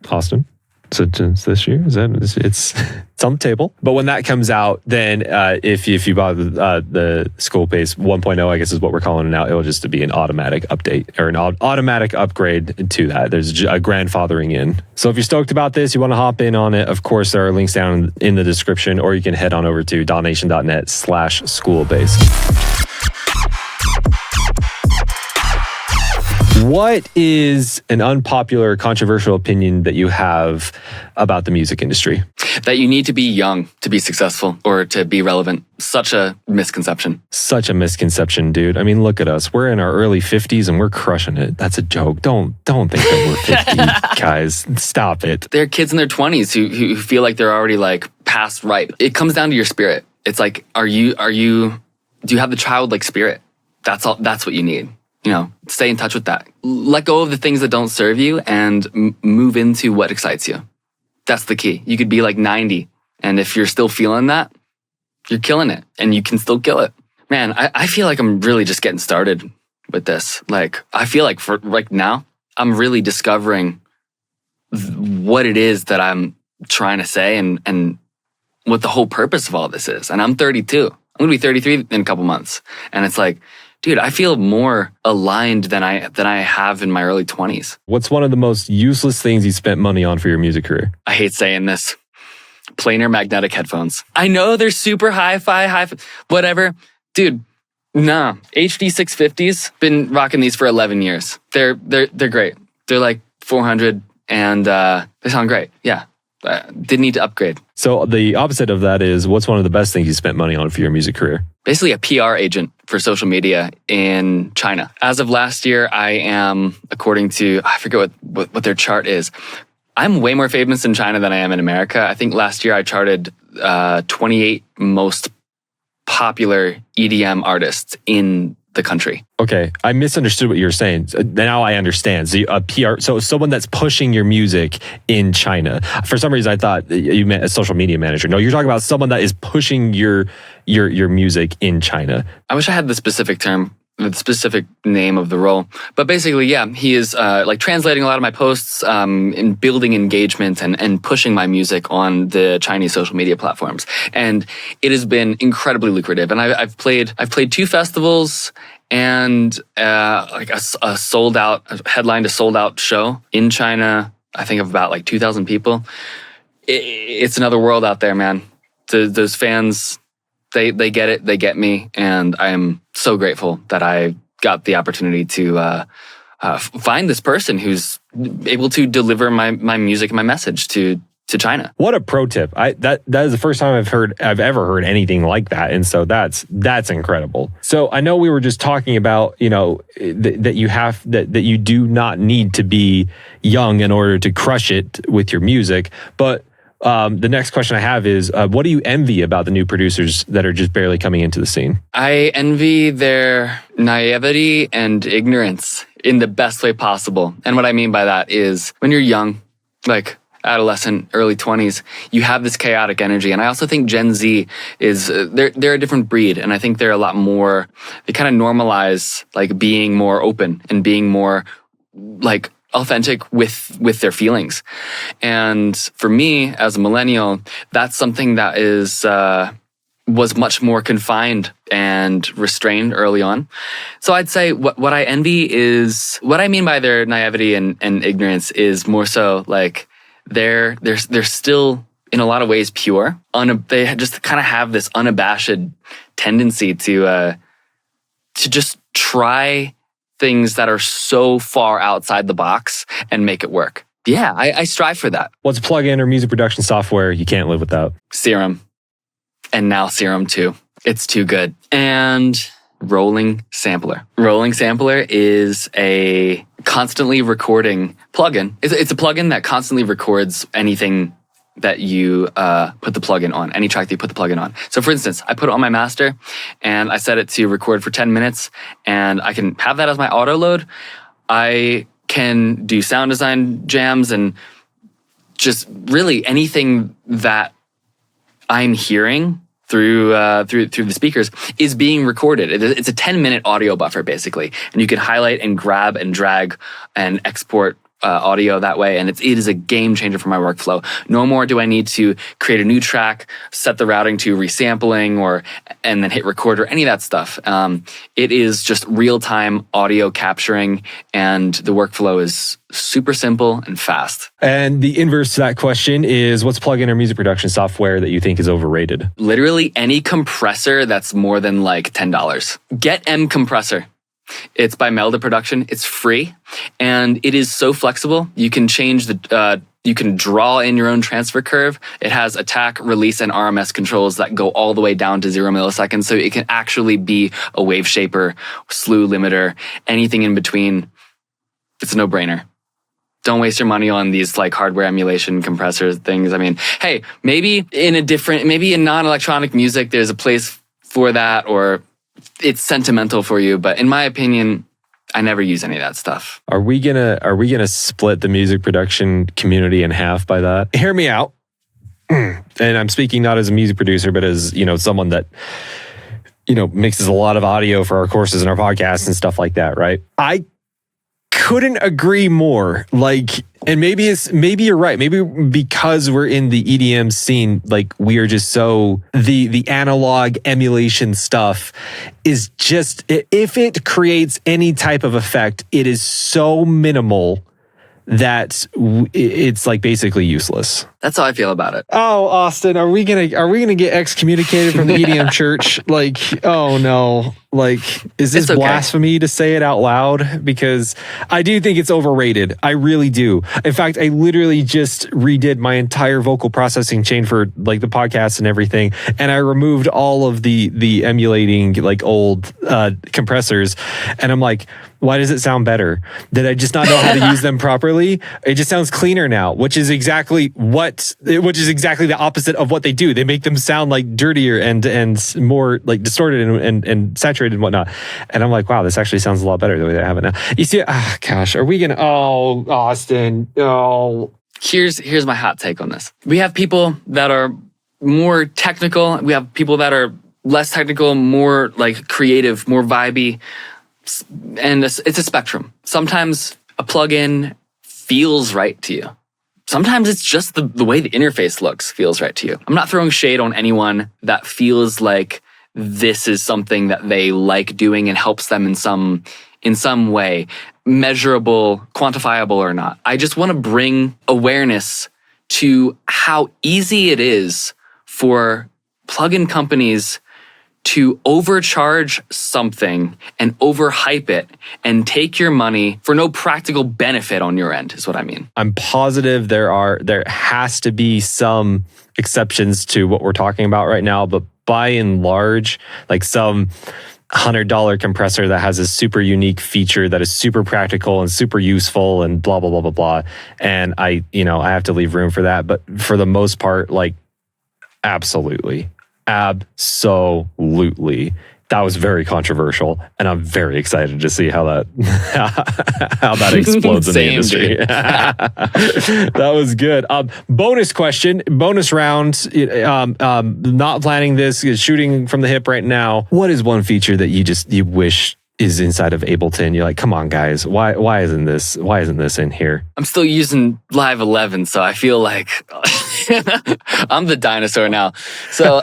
Austin, So it's this year? It's on the table. But when that comes out, then if you bought the School Pace 1.0, I guess is what we're calling it now, it'll just be an automatic update or an automatic upgrade to that. There's a grandfathering in. So if you're stoked about this, you want to hop in on it, of course, there are links down in the description, or you can head on over to dawgnation.net/schoolbase. What is an unpopular, controversial opinion that you have about the music industry? That you need to be young to be successful or to be relevant. Such a misconception. Such a misconception, dude. I mean, look at us. We're in our early 50s and we're crushing it. That's a joke. Don't think that we're 50, guys. Stop it. There are kids in their 20s who feel like they're already like past ripe. It comes down to your spirit. It's like, do you have the childlike spirit? That's all. That's what you need. You know, stay in touch with that. Let go of the things that don't serve you and move into what excites you. That's the key. You could be like 90, and if you're still feeling that, you're killing it, and you can still kill it. Man, I feel like I'm really just getting started with this. Like, I feel like for right now, I'm really discovering what it is that I'm trying to say and what the whole purpose of all this is. And I'm 32. I'm going to be 33 in a couple months. And it's like, dude, I feel more aligned than I have in my early 20s. What's one of the most useless things you spent money on for your music career? I hate saying this. Planar magnetic headphones. I know they're super hi-fi, whatever. Dude, nah. HD 650s, been rocking these for 11 years. They're great. They're like 400 and they sound great. Yeah. Didn't need to upgrade. So the opposite of that is, what's one of the best things you spent money on for your music career? Basically a PR agent for social media in China. As of last year, I am, according to, I forget what their chart is, I'm way more famous in China than I am in America. I think last year I charted 28 most popular EDM artists in the country. Okay, I misunderstood what you were saying. Now I understand. So a PR, so someone that's pushing your music in China. For some reason, I thought you meant a social media manager. No, you're talking about someone that is pushing your music in China. I wish I had the specific term, the specific name of the role. But basically, yeah, he is like translating a lot of my posts and building engagement and pushing my music on the Chinese social media platforms. And it has been incredibly lucrative. And I've played 2 festivals and like a sold out, headlined a sold out show in China, I think of about like 2,000 people. It's another world out there, man. Those fans, they get it, they get me, and I am so grateful that I got the opportunity to find this person who's able to deliver my music and my message to China. What a pro tip! That is the first time I've ever heard anything like that, and so that's incredible. So I know we were just talking about, you know, that you do not need to be young in order to crush it with your music, but the next question I have is, what do you envy about the new producers that are just barely coming into the scene? I envy their naivety and ignorance in the best way possible. And what I mean by that is, when you're young, like adolescent, early 20s, you have this chaotic energy. And I also think Gen Z is, they're a different breed. And I think they're a lot more, they kind of normalize like being more open and being more like authentic with their feelings. And for me, as a millennial, that's something that was much more confined and restrained early on. So I'd say what I envy is, what I mean by their naivety and ignorance is more so like they're still in a lot of ways pure. They just kind of have this unabashed tendency to just try things that are so far outside the box and make it work. Yeah, I strive for that. What's a plugin or music production software you can't live without? Serum. And now Serum 2. It's too good. And Rolling Sampler. Rolling Sampler is a constantly recording plugin. It's a plugin that constantly records anything that you put the plugin on, any track that you put the plugin on. So for instance, I put it on my master and I set it to record for 10 minutes and I can have that as my auto load. I can do sound design jams and just really anything that I'm hearing through the speakers is being recorded. It's a 10-minute audio buffer basically, and you can highlight and grab and drag and export audio that way, and it is a game changer for my workflow. No more do I need to create a new track, set the routing to resampling, and then hit record or any of that stuff. It is just real-time audio capturing, and the workflow is super simple and fast. And the inverse to that question is, what's plugin or music production software that you think is overrated? Literally any compressor that's more than like $10. Get M Compressor. It's by Melda Production. It's free, and it is so flexible. You can change you can draw in your own transfer curve. It has attack, release, and RMS controls that go all the way down to 0 milliseconds. So it can actually be a wave shaper, slew limiter, anything in between. It's a no-brainer. Don't waste your money on these like hardware emulation compressor things. I mean, hey, maybe in non-electronic music, there's a place for that, or it's sentimental for you. But in my opinion, I never use any of that stuff. Are we gonna split the music production community in half by that? Hear me out. And I'm speaking not as a music producer, but as, someone that, mixes a lot of audio for our courses and our podcasts and stuff like that, right? I couldn't agree more. And maybe you're right. Maybe because we're in the EDM scene, we are just so the analog emulation stuff is just, if it creates any type of effect, it is so minimal that it's basically useless. That's how I feel about it. Oh, Austin, are we gonna get excommunicated from the EDM church? Oh no. Is this blasphemy to say it out loud? Because I do think it's overrated. I really do. In fact, I literally just redid my entire vocal processing chain for the podcast and everything, and I removed all of the emulating old compressors, and I'm like, why does it sound better? Did I just not know how to use them properly? It just sounds cleaner now, which is exactly the opposite of what they do. They make them sound dirtier and more distorted and saturated and whatnot. And I'm like, wow, this actually sounds a lot better the way that I have it now. You see, are we gonna? Oh, Austin, oh. Here's my hot take on this. We have people that are more technical. We have people that are less technical, more creative, more vibey. And it's a spectrum. Sometimes a plugin feels right to you. Sometimes it's just the way the interface looks feels right to you. I'm not throwing shade on anyone that feels like this is something that they like doing and helps them in some way, measurable, quantifiable or not. I just want to bring awareness to how easy it is for plugin companies to overcharge something and overhype it and take your money for no practical benefit on your end, is what I mean. I'm positive there has to be some exceptions to what we're talking about right now, but by and large, some $100 compressor that has a super unique feature that is super practical and super useful and blah, blah, blah, blah, blah. And I have to leave room for that. But for the most part, absolutely. Absolutely. That was very controversial, and I'm very excited to see how that explodes in the industry. That was good. Bonus question, bonus round. Not planning this, shooting from the hip right now. What is one feature that you wish is inside of Ableton? You're like, come on, guys, why isn't this in here? I'm still using Live 11, so I feel like I'm the dinosaur now. So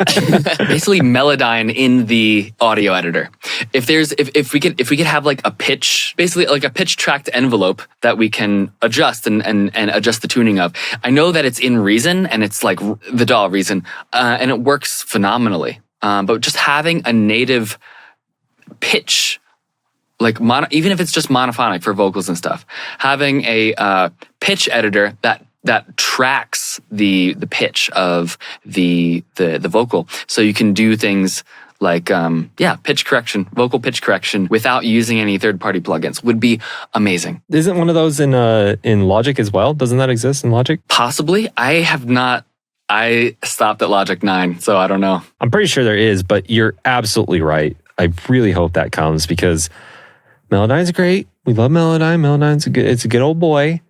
basically, Melodyne in the audio editor. If we could have a pitch, basically a pitch tracked envelope that we can adjust and adjust the tuning of. I know that it's in Reason and it's the DAW Reason, and it works phenomenally. But just having a native pitch. Even if it's just monophonic for vocals and stuff, having a pitch editor that tracks the pitch of the vocal, so you can do things pitch correction, vocal pitch correction without using any third-party plugins would be amazing. Isn't one of those in Logic as well? Doesn't that exist in Logic? Possibly. I have not. I stopped at Logic 9, so I don't know. I'm pretty sure there is, but you're absolutely right. I really hope that comes because Melodyne's great. We love Melodyne. Melodyne's it's a good old boy.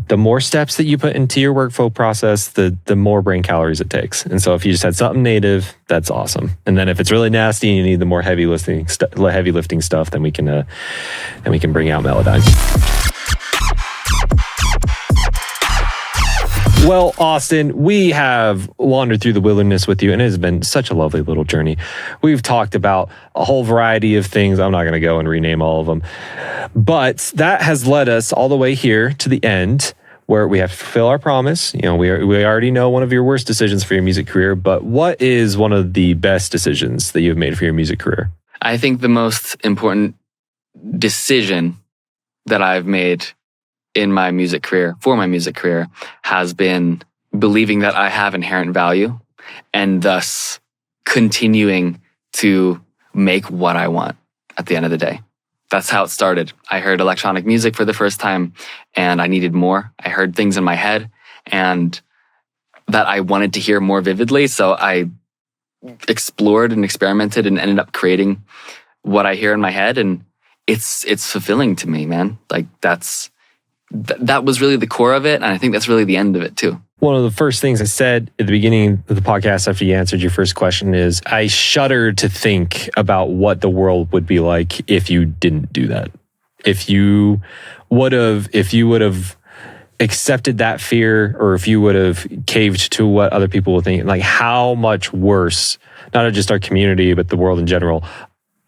The more steps that you put into your workflow process, the more brain calories it takes. And so if you just had something native, that's awesome. And then if it's really nasty and you need the more heavy lifting stuff, then we can bring out Melodyne. Well, Austin, we have wandered through the wilderness with you, and it has been such a lovely little journey. We've talked about a whole variety of things. I'm not going to go and rename all of them, but that has led us all the way here to the end, where we have to fulfill our promise. You know, we already know one of your worst decisions for your music career, but what is one of the best decisions that you've made for your music career? I think the most important decision that I've made in my music career, for my music career, has been believing that I have inherent value and thus continuing to make what I want at the end of the day. That's how it started. I heard electronic music for the first time and I needed more. I heard things in my head and that I wanted to hear more vividly. So I explored and experimented and ended up creating what I hear in my head. And it's fulfilling to me, man. Like that was really the core of it. And I think that's really the end of it too. One of the first things I said at the beginning of the podcast after you answered your first question is I shudder to think about what the world would be like if you didn't do that. If you would have accepted that fear, or if you would have caved to what other people would think, like how much worse, not just our community, but the world in general,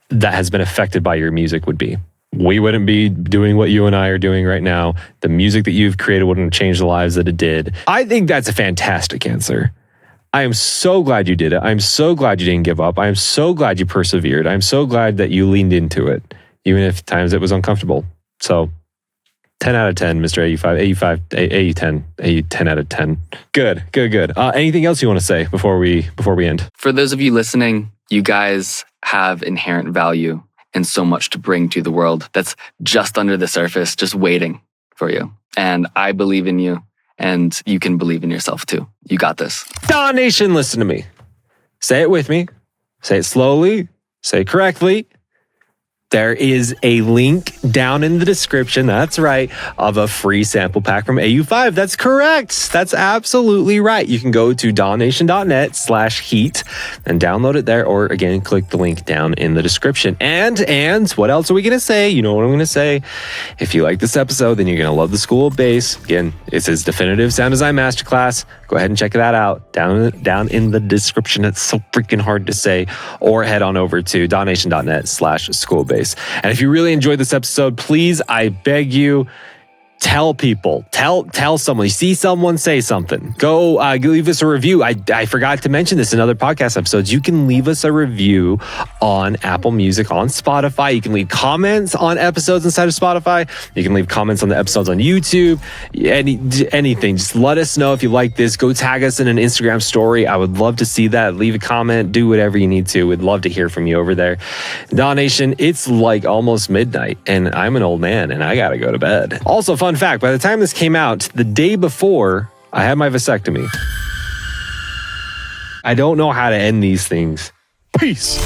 that has been affected by your music would be. We wouldn't be doing what you and I are doing right now. The music that you've created wouldn't have changed the lives that it did. I think that's a fantastic answer. I am so glad you did it. I'm so glad you didn't give up. I'm so glad you persevered. I'm so glad that you leaned into it, even if at times it was uncomfortable. So 10 out of 10, Mr. AU5, AU10, 10 out of 10. Good. Anything else you want to say before we end? For those of you listening, you guys have inherent value and so much to bring to the world that's just under the surface, just waiting for you. And I believe in you, and you can believe in yourself too. You got this. DAW Nation, listen to me. Say it with me. Say it slowly. Say it correctly. There is a link down in the description, that's right, of a free sample pack from AU5. That's correct. That's absolutely right. You can go to dawnation.net/heat and download it there, or again, click the link down in the description. And what else are we going to say? You know what I'm going to say. If you like this episode, then you're going to love the School of Bass. Again, it's his definitive sound design masterclass. Go ahead and check that out down in the description. It's so freaking hard to say. Or head on over to dawnation.net/School of Bass. And if you really enjoyed this episode, please, I beg you, tell people, tell someone. You see someone, say something. Go leave us a review. I forgot to mention this in other podcast episodes. You can leave us a review on Apple Music, on Spotify. You can leave comments on episodes inside of Spotify. You can leave comments on the episodes on YouTube. Anything. Just let us know if you like this. Go tag us in an Instagram story. I would love to see that. Leave a comment. Do whatever you need to. We'd love to hear from you over there. DAW Nation, it's like almost midnight, and I'm an old man, and I gotta go to bed. Also, fun fact, by the time this came out, the day before, I had my vasectomy. I don't know how to end these things. Peace.